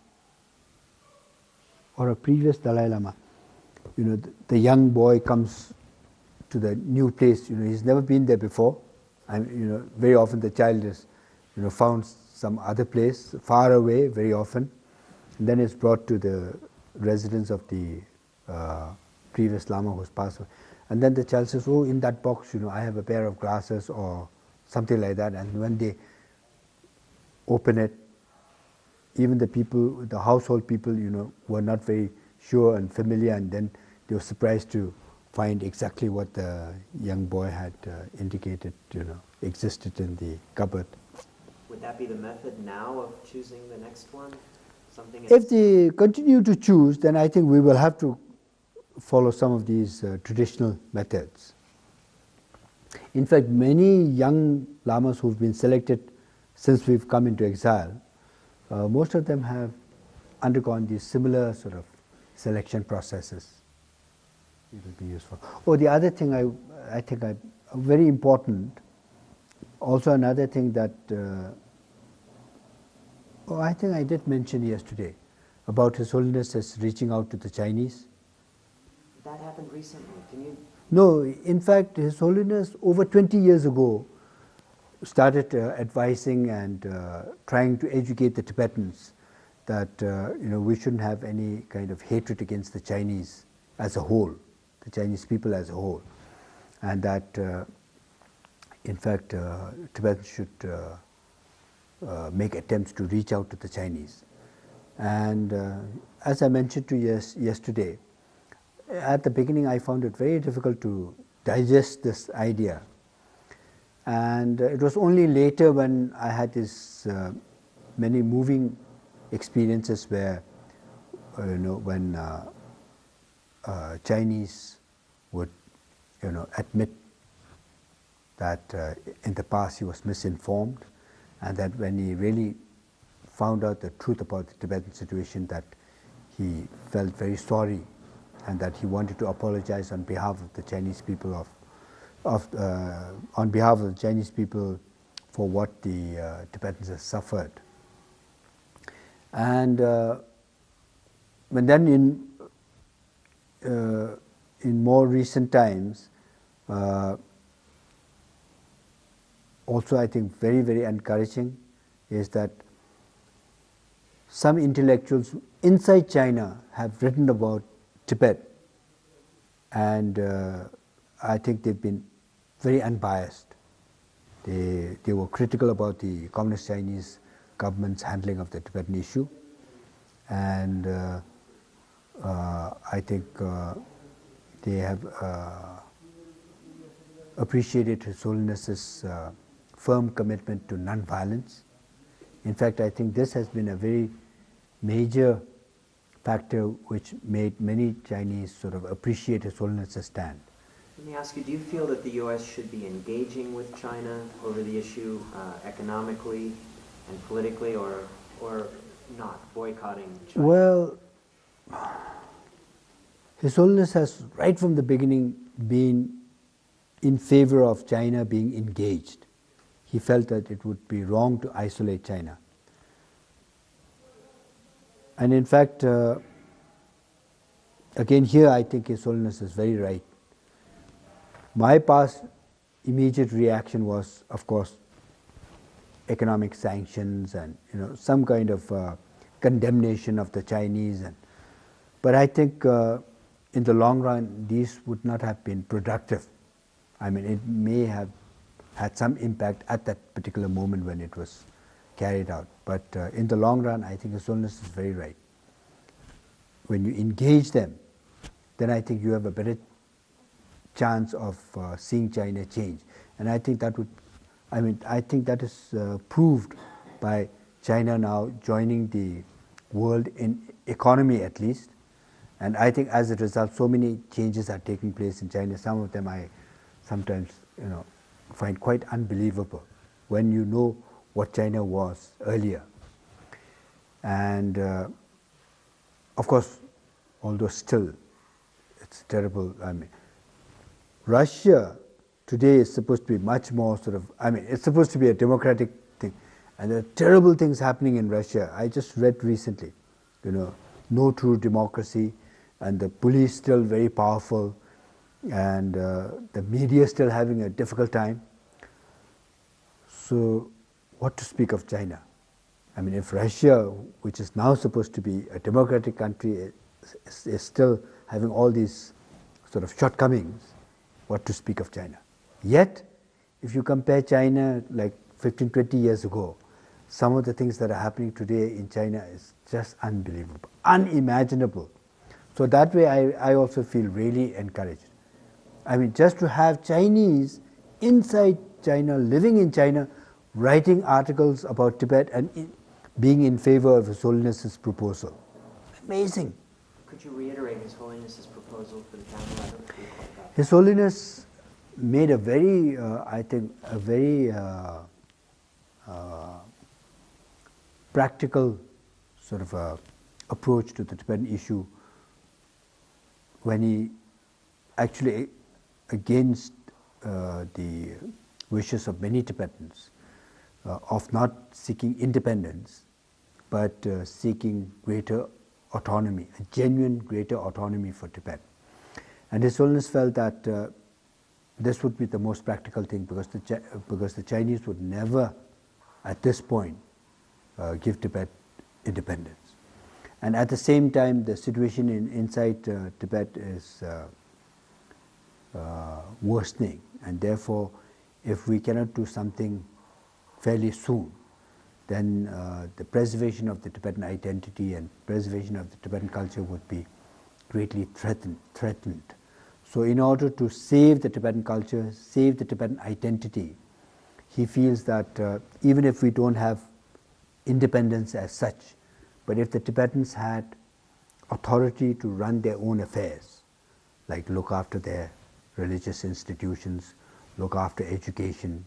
a previous Dalai Lama, the young boy comes to the new place. He's never been there before, and very often the child is found some other place far away very often, and then is brought to the residence of the previous Lama who's passed away, and then the child says, "Oh, in that box, I have a pair of glasses," or something like that. And when they open it, even the people, the household people, were not very sure and familiar, and then they were surprised to find exactly what the young boy had indicated, existed in the cupboard. Would that be the method now of choosing the next one? If they continue to choose, then I think we will have to follow some of these traditional methods. In fact, many young lamas who've been selected since we've come into exile, most of them have undergone these similar sort of selection processes. It will be useful. Oh, the other thing I think very important, also another thing that I think I did mention yesterday about His Holiness as reaching out to the Chinese. That happened recently. Can you? No, in fact, His Holiness over 20 years ago started advising and trying to educate the Tibetans that we shouldn't have any kind of hatred against the Chinese as a whole, the Chinese people as a whole, and that in fact Tibetans should make attempts to reach out to the Chinese. And as I mentioned to you yesterday, at the beginning I found it very difficult to digest this idea, and it was only later when I had this many moving experiences where when Chinese would admit that in the past he was misinformed, and that when he really found out the truth about the Tibetan situation, that he felt very sorry and that he wanted to apologize on behalf of the Chinese people of on behalf of the Chinese people for what the Tibetans have suffered. And then in more recent times, also I think very, very encouraging is that some intellectuals inside China have written about Tibet, and I think they've been very unbiased. They were critical about the Communist Chinese government's handling of the Tibetan issue, and I think they have appreciated His Holiness's firm commitment to non-violence. In fact, I think this has been a very major factor which made many Chinese sort of appreciate His Holiness's stand. Let me ask you, do you feel that the U.S. should be engaging with China over the issue economically and politically, or not, boycotting China? Well, His Holiness has right from the beginning been in favor of China being engaged. He felt that it would be wrong to isolate China. And in fact, again here I think His Holiness is very right. My past immediate reaction was, of course, economic sanctions and some kind of condemnation of the Chinese. But I think in the long run these would not have been productive. I mean, it may have had some impact at that particular moment when it was carried out. But in the long run, I think His Holiness is very right. When you engage them, then I think you have a better chance of seeing China change. And I think that is proved by China now joining the world in economy at least. And I think as a result, so many changes are taking place in China. Some of them I sometimes find quite unbelievable when you know what China was earlier. And of course, although still it's terrible, I mean, Russia today is supposed to be much more it's supposed to be a democratic thing, and there are terrible things happening in Russia. I just read recently, no true democracy, and the police still very powerful, and the media still having a difficult time. So what to speak of China? I mean, if Russia, which is now supposed to be a democratic country, is still having all these sort of shortcomings, what to speak of China? Yet, if you compare China like 15, 20 years ago, some of the things that are happening today in China is just unbelievable, unimaginable. So that way I also feel really encouraged. I mean, just to have Chinese inside China, living in China, writing articles about Tibet and being in favor of His Holiness's proposal. Amazing. Could you reiterate His Holiness's proposal for the panel? I don't think we quite got that. His Holiness made a very, I think, a very practical sort of approach to the Tibetan issue when he actually, against the wishes of many Tibetans, of not seeking independence, but seeking greater autonomy, a genuine greater autonomy for Tibet. And His Holiness felt that this would be the most practical thing, because the Chinese would never, at this point, give Tibet independence. And at the same time, the situation inside Tibet is worsening, and therefore, if we cannot do something fairly soon, then the preservation of the Tibetan identity and preservation of the Tibetan culture would be greatly threatened. So in order to save the Tibetan culture, save the Tibetan identity, he feels that even if we don't have independence as such, but if the Tibetans had authority to run their own affairs, like look after their religious institutions, look after education,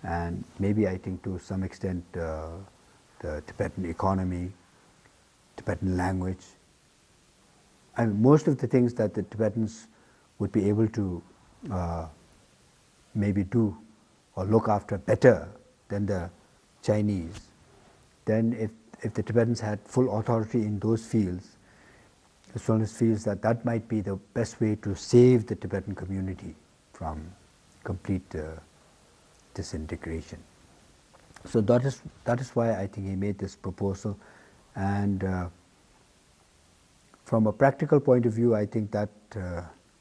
and maybe I think to some extent the Tibetan economy, Tibetan language. I mean, most of the things that the Tibetans would be able to maybe do or look after better than the Chinese, then if the Tibetans had full authority in those fields, His Holiness feels that that might be the best way to save the Tibetan community from complete disintegration. So that is why I think he made this proposal, and from a practical point of view, I think that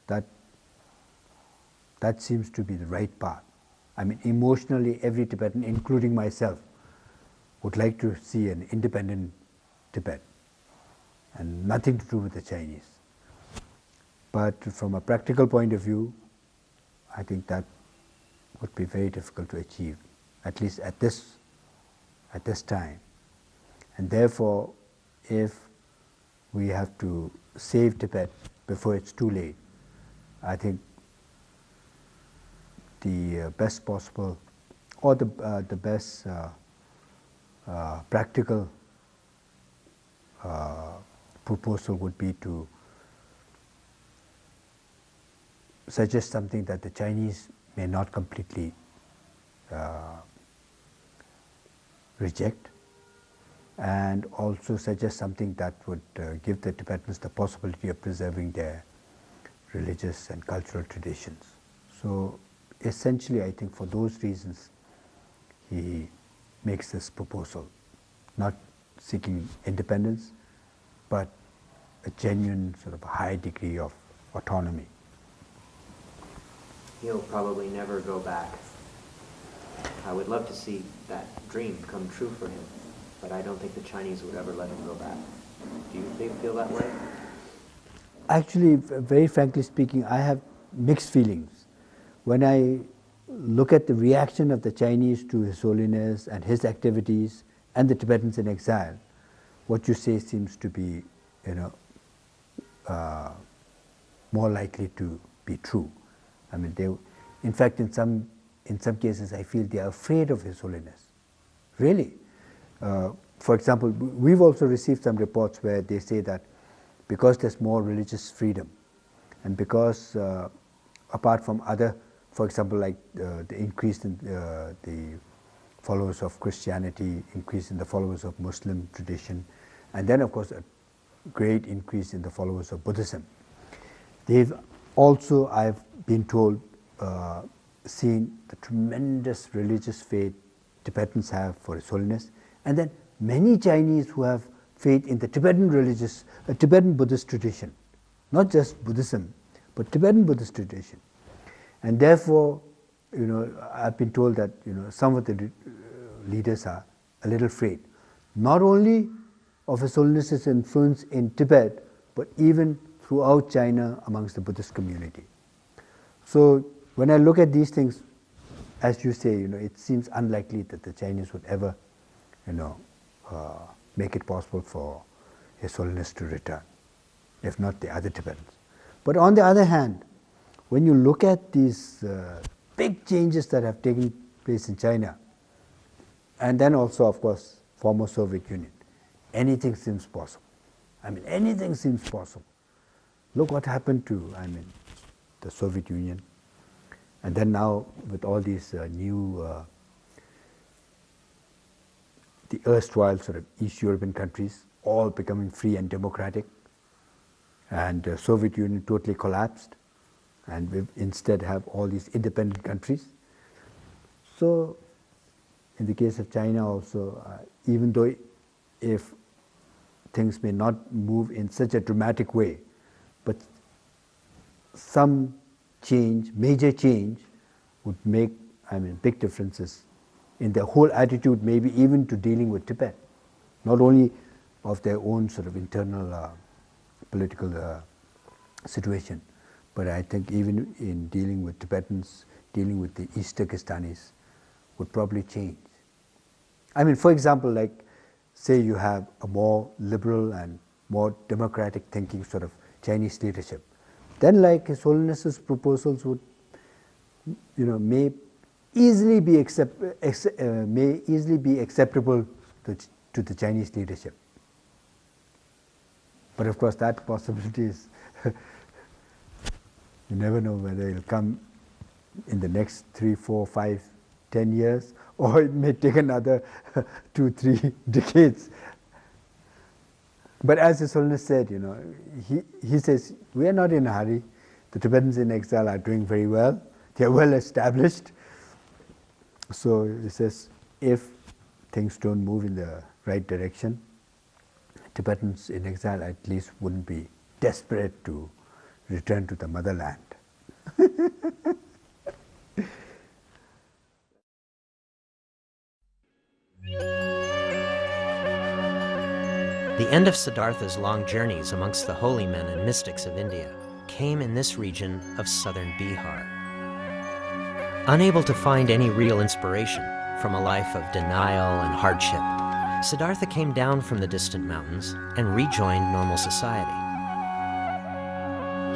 that seems to be the right path. I mean, emotionally, every Tibetan, including myself, would like to see an independent Tibet and nothing to do with the Chinese. But from a practical point of view, I think that would be very difficult to achieve, at least at this time. And therefore, if we have to save Tibet before it's too late, I think the best possible, or the best practical proposal would be to suggest something that the Chinese may not completely reject, and also suggest something that would give the Tibetans the possibility of preserving their religious and cultural traditions. So essentially, I think for those reasons he makes this proposal, not seeking independence, but a genuine sort of high degree of autonomy. He'll probably never go back. I would love to see that dream come true for him, but I don't think the Chinese would ever let him go back. Do you feel that way? Actually, very frankly speaking, I have mixed feelings. When I look at the reaction of the Chinese to His Holiness and his activities and the Tibetans in exile, what you say seems to be, more likely to be true. I mean, in fact, in some cases, I feel they are afraid of His Holiness. Really. For example, we've also received some reports where they say that because there's more religious freedom, and because apart from other, for example, like the increase in the followers of Christianity, increase in the followers of Muslim tradition, and then of course a great increase in the followers of Buddhism. They've also, I've been told, seen the tremendous religious faith Tibetans have for His Holiness, and then many Chinese who have faith in the Tibetan Tibetan Buddhist tradition, not just Buddhism, but Tibetan Buddhist tradition. And therefore, I've been told that some of the leaders are a little afraid, not only of His Holiness's influence in Tibet, but even throughout China amongst the Buddhist community. So when I look at these things, as you say, it seems unlikely that the Chinese would ever, make it possible for His Holiness to return, if not the other Tibetans. But on the other hand, when you look at these big changes that have taken place in China, and then also, of course, former Soviet Union, anything seems possible. I mean, anything seems possible. Look what happened to, the Soviet Union, and then now with all these new, the erstwhile sort of East European countries, all becoming free and democratic, and the Soviet Union totally collapsed, and we instead have all these independent countries. So in the case of China also, even though if things may not move in such a dramatic way, but some change, major change, would make, big differences in their whole attitude, maybe even to dealing with Tibet, not only of their own sort of internal political situation, but I think even in dealing with Tibetans, dealing with the East Turkestanis, would probably change. For example, like say you have a more liberal and more democratic thinking sort of Chinese leadership, then like His Holiness's proposals would, may easily be acceptable to the Chinese leadership. But of course, that possibility is you never know whether it will come in the next 3, 4, 5, 10 years, or it may take another 2, 3 decades. But as His Holiness said, he says, we are not in a hurry. The Tibetans in exile are doing very well. They are well established. So he says, if things don't move in the right direction, Tibetans in exile at least wouldn't be desperate to return to the motherland. The end of Siddhartha's long journeys amongst the holy men and mystics of India came in this region of southern Bihar. Unable to find any real inspiration from a life of denial and hardship, Siddhartha came down from the distant mountains and rejoined normal society.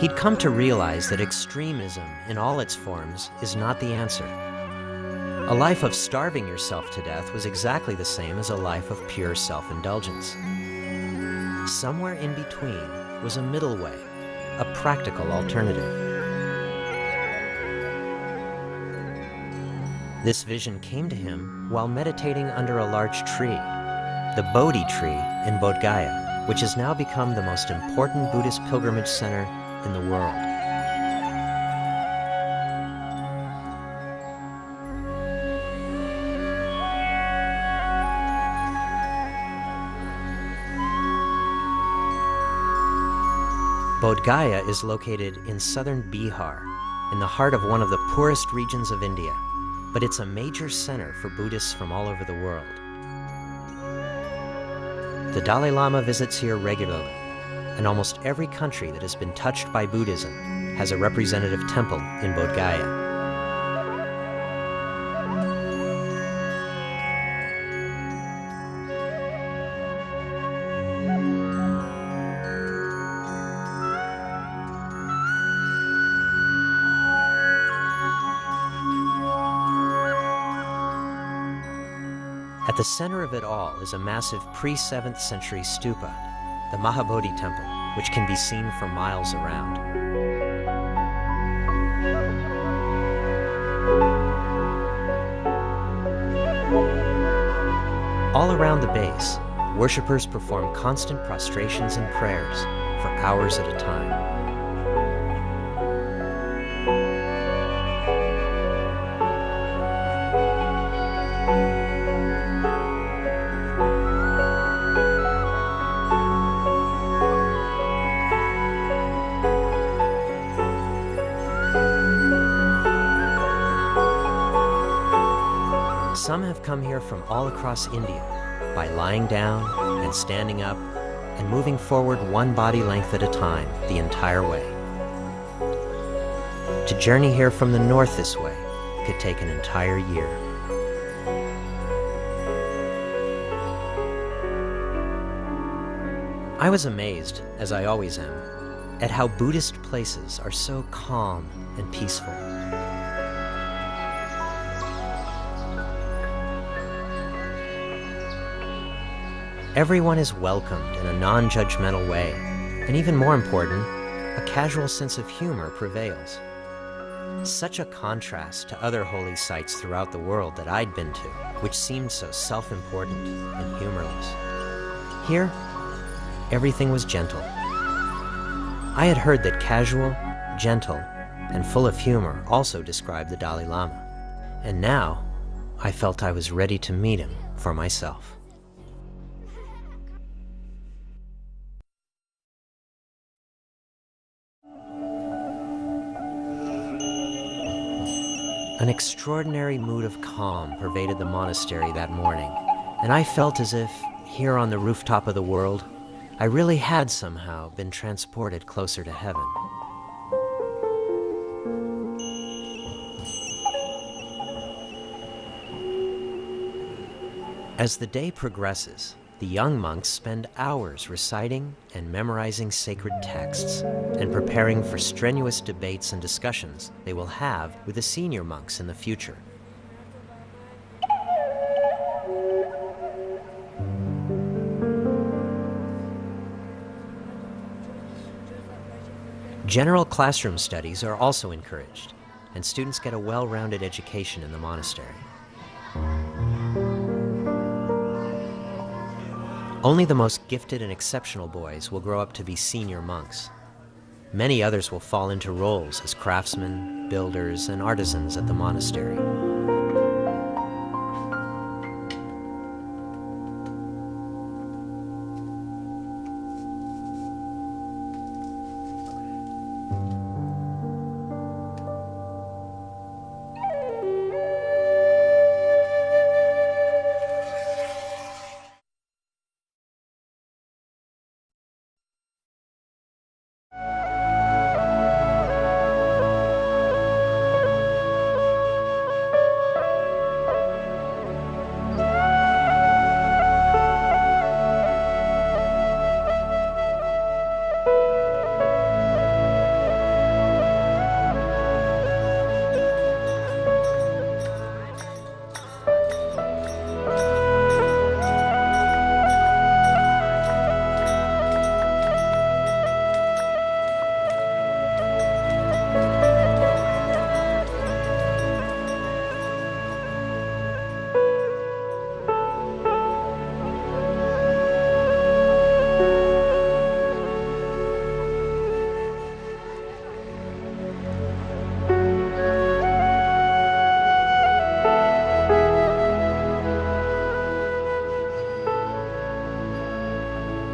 He'd come to realize that extremism in all its forms is not the answer. A life of starving yourself to death was exactly the same as a life of pure self-indulgence. Somewhere in between was a middle way, a practical alternative. This vision came to him while meditating under a large tree, the Bodhi tree in Bodh Gaya, which has now become the most important Buddhist pilgrimage center in the world. Bodh Gaya is located in southern Bihar, in the heart of one of the poorest regions of India, but it's a major center for Buddhists from all over the world. The Dalai Lama visits here regularly, and almost every country that has been touched by Buddhism has a representative temple in Bodh Gaya. At the center of it all is a massive pre-7th century stupa, the Mahabodhi temple, which can be seen for miles around. All around the base, worshippers perform constant prostrations and prayers for hours at a time. Some have come here from all across India by lying down and standing up and moving forward one body length at a time the entire way. To journey here from the north this way could take an entire year. I was amazed, as I always am, at how Buddhist places are so calm and peaceful. Everyone is welcomed in a non-judgmental way, and even more important, a casual sense of humor prevails. Such a contrast to other holy sites throughout the world that I'd been to, which seemed so self-important and humorless. Here, everything was gentle. I had heard that casual, gentle, and full of humor also described the Dalai Lama, and now I felt I was ready to meet him for myself. An extraordinary mood of calm pervaded the monastery that morning, and I felt as if, here on the rooftop of the world, I really had somehow been transported closer to heaven. As the day progresses, the young monks spend hours reciting and memorizing sacred texts and preparing for strenuous debates and discussions they will have with the senior monks in the future. General classroom studies are also encouraged, and students get a well-rounded education in the monastery. Only the most gifted and exceptional boys will grow up to be senior monks. Many others will fall into roles as craftsmen, builders, and artisans at the monastery.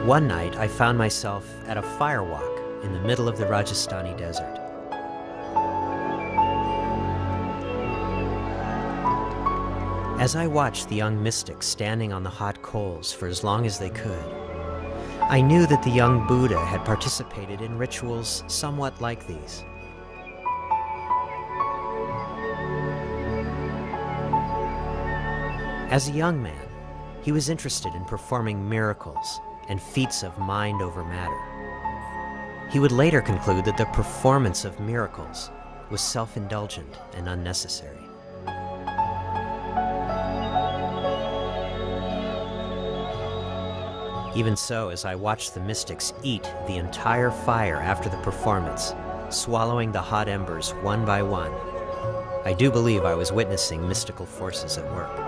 One night, I found myself at a firewalk in the middle of the Rajasthani desert. As I watched the young mystics standing on the hot coals for as long as they could, I knew that the young Buddha had participated in rituals somewhat like these. As a young man, he was interested in performing miracles and feats of mind over matter. He would later conclude that the performance of miracles was self-indulgent and unnecessary. Even so, as I watched the mystics eat the entire fire after the performance, swallowing the hot embers one by one, I do believe I was witnessing mystical forces at work.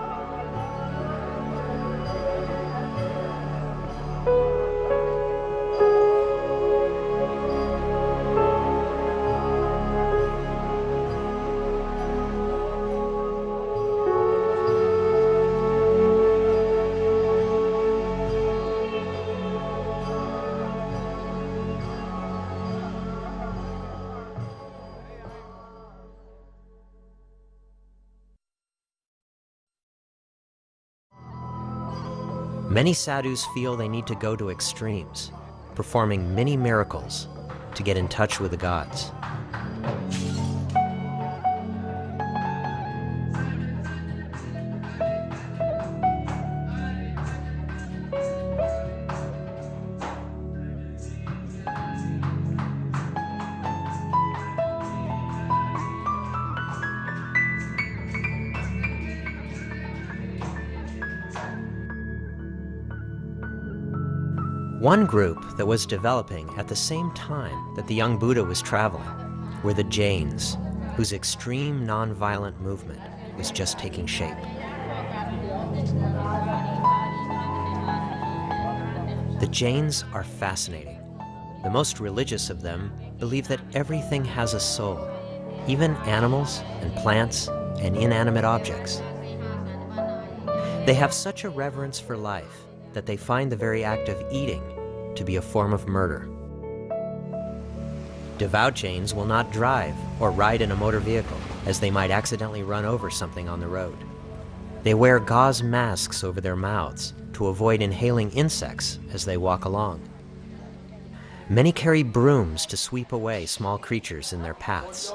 Many sadhus feel they need to go to extremes, performing many miracles to get in touch with the gods. One group that was developing at the same time that the young Buddha was traveling were the Jains, whose extreme nonviolent movement was just taking shape. The Jains are fascinating. The most religious of them believe that everything has a soul, even animals and plants and inanimate objects. They have such a reverence for life that they find the very act of eating to be a form of murder. Devout Jains will not drive or ride in a motor vehicle, as they might accidentally run over something on the road. They wear gauze masks over their mouths to avoid inhaling insects as they walk along. Many carry brooms to sweep away small creatures in their paths.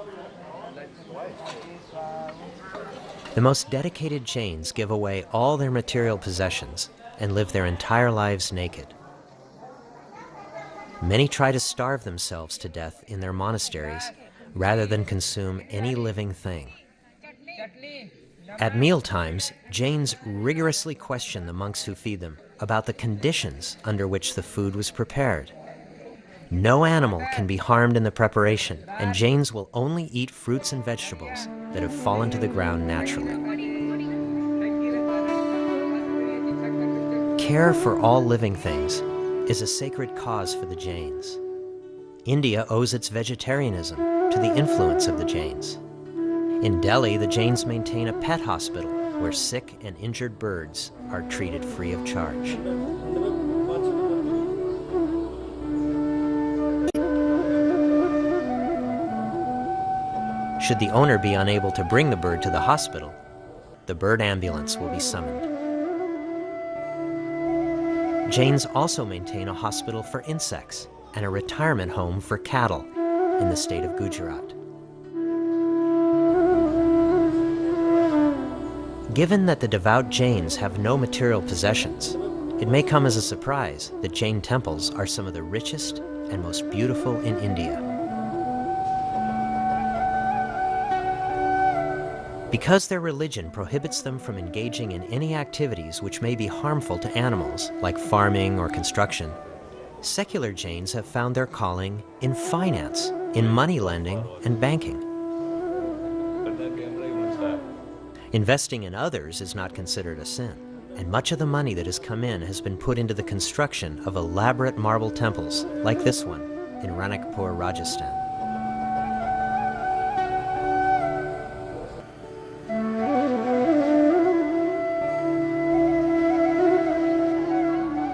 The most dedicated Jains give away all their material possessions and live their entire lives naked. Many try to starve themselves to death in their monasteries rather than consume any living thing. At meal times, Jains rigorously question the monks who feed them about the conditions under which the food was prepared. No animal can be harmed in the preparation, and Jains will only eat fruits and vegetables that have fallen to the ground naturally. Care for all living things is a sacred cause for the Jains. India owes its vegetarianism to the influence of the Jains. In Delhi, the Jains maintain a pet hospital where sick and injured birds are treated free of charge. Should the owner be unable to bring the bird to the hospital, the bird ambulance will be summoned. Jains also maintain a hospital for insects and a retirement home for cattle in the state of Gujarat. Given that the devout Jains have no material possessions, it may come as a surprise that Jain temples are some of the richest and most beautiful in India. Because their religion prohibits them from engaging in any activities which may be harmful to animals, like farming or construction, secular Jains have found their calling in finance, in money lending and banking. Investing in others is not considered a sin, and much of the money that has come in has been put into the construction of elaborate marble temples like this one in Ranakpur, Rajasthan.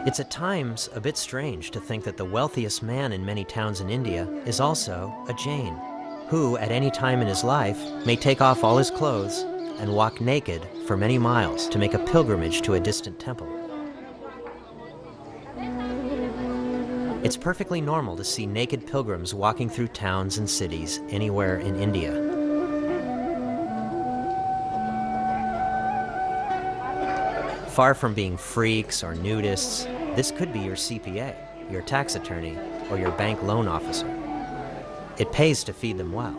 It's at times a bit strange to think that the wealthiest man in many towns in India is also a Jain, who at any time in his life may take off all his clothes and walk naked for many miles to make a pilgrimage to a distant temple. It's perfectly normal to see naked pilgrims walking through towns and cities anywhere in India. Far from being freaks or nudists, this could be your CPA, your tax attorney, or your bank loan officer. It pays to feed them well.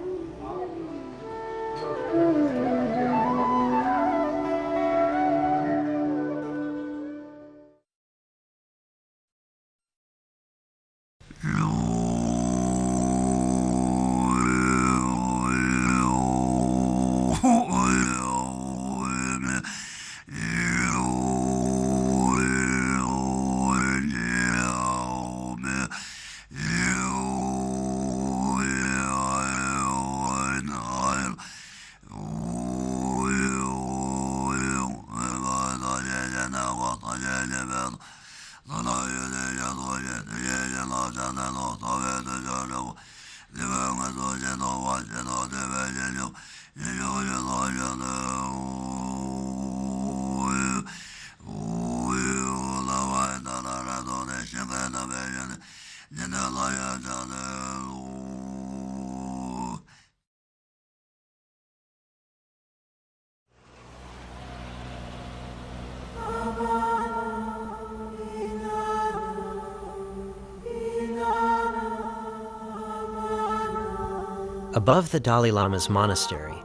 Above the Dalai Lama's monastery,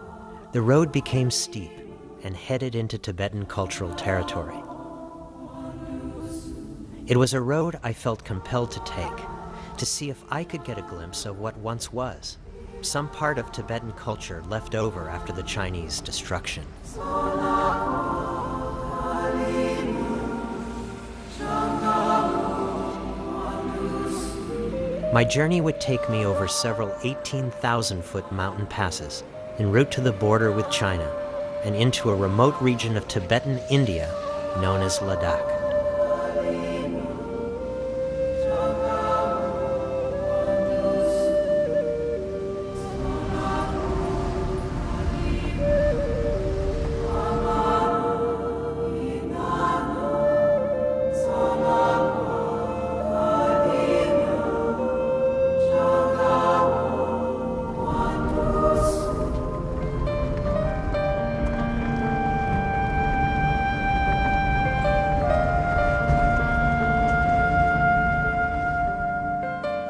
the road became steep and headed into Tibetan cultural territory. It was a road I felt compelled to take, to see if I could get a glimpse of what once was, some part of Tibetan culture left over after the Chinese destruction. My journey would take me over several 18,000-foot mountain passes en route to the border with China and into a remote region of Tibetan India known as Ladakh.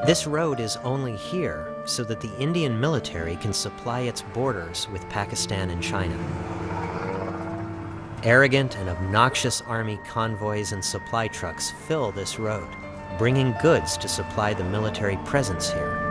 This road is only here so that the Indian military can supply its borders with Pakistan and China. Arrogant and obnoxious army convoys and supply trucks fill this road, bringing goods to supply the military presence here.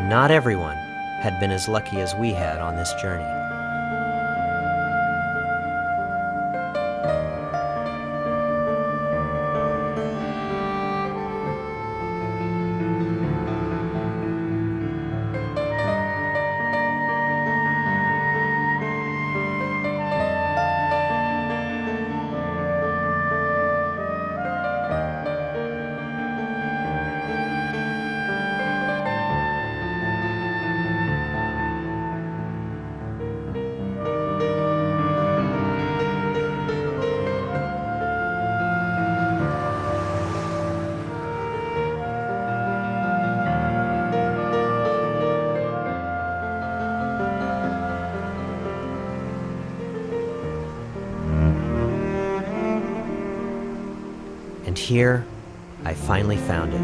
Not everyone had been as lucky as we had on this journey. And here, I finally found it.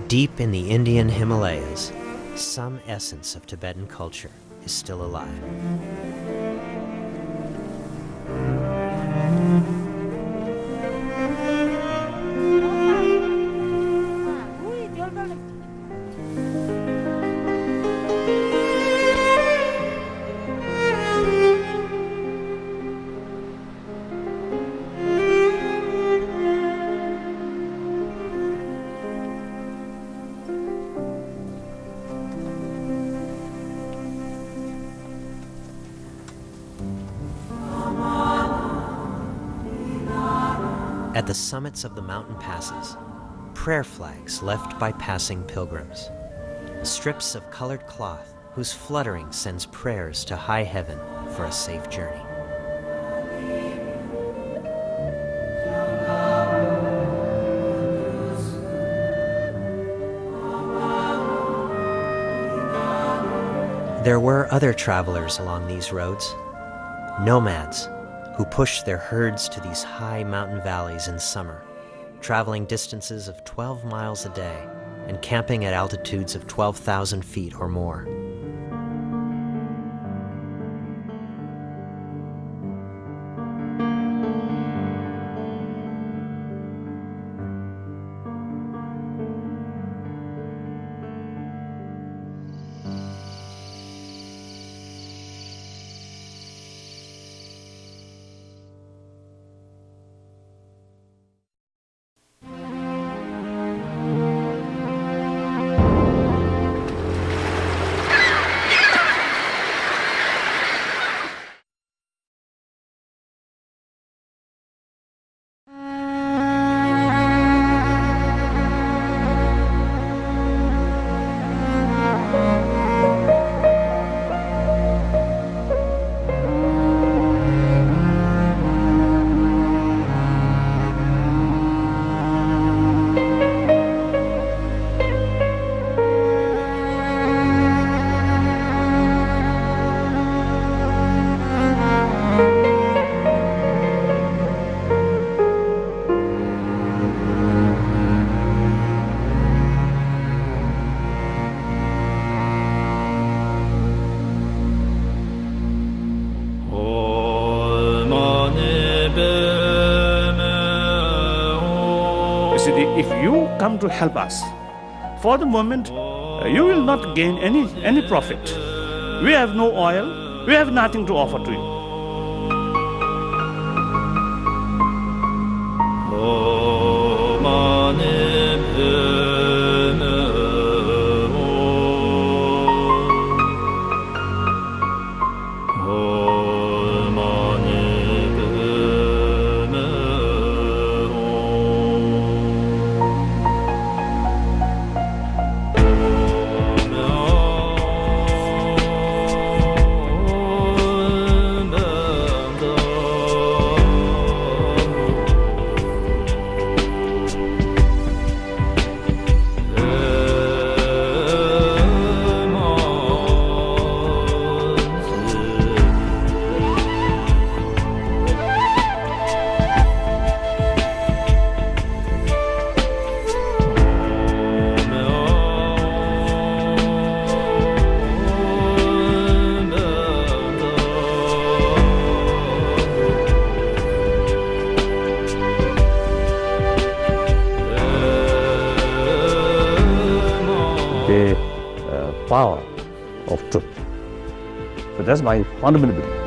Deep in the Indian Himalayas, some essence of Tibetan culture is still alive. At the summits of the mountain passes, prayer flags left by passing pilgrims, strips of colored cloth whose fluttering sends prayers to high heaven for a safe journey. There were other travelers along these roads, nomads who pushed their herds to these high mountain valleys in summer, traveling distances of 12 miles a day and camping at altitudes of 12,000 feet or more. If you come to help us, for the moment, you will not gain any profit. We have no oil, we have nothing to offer to you. the power of truth. So that's my fundamental belief.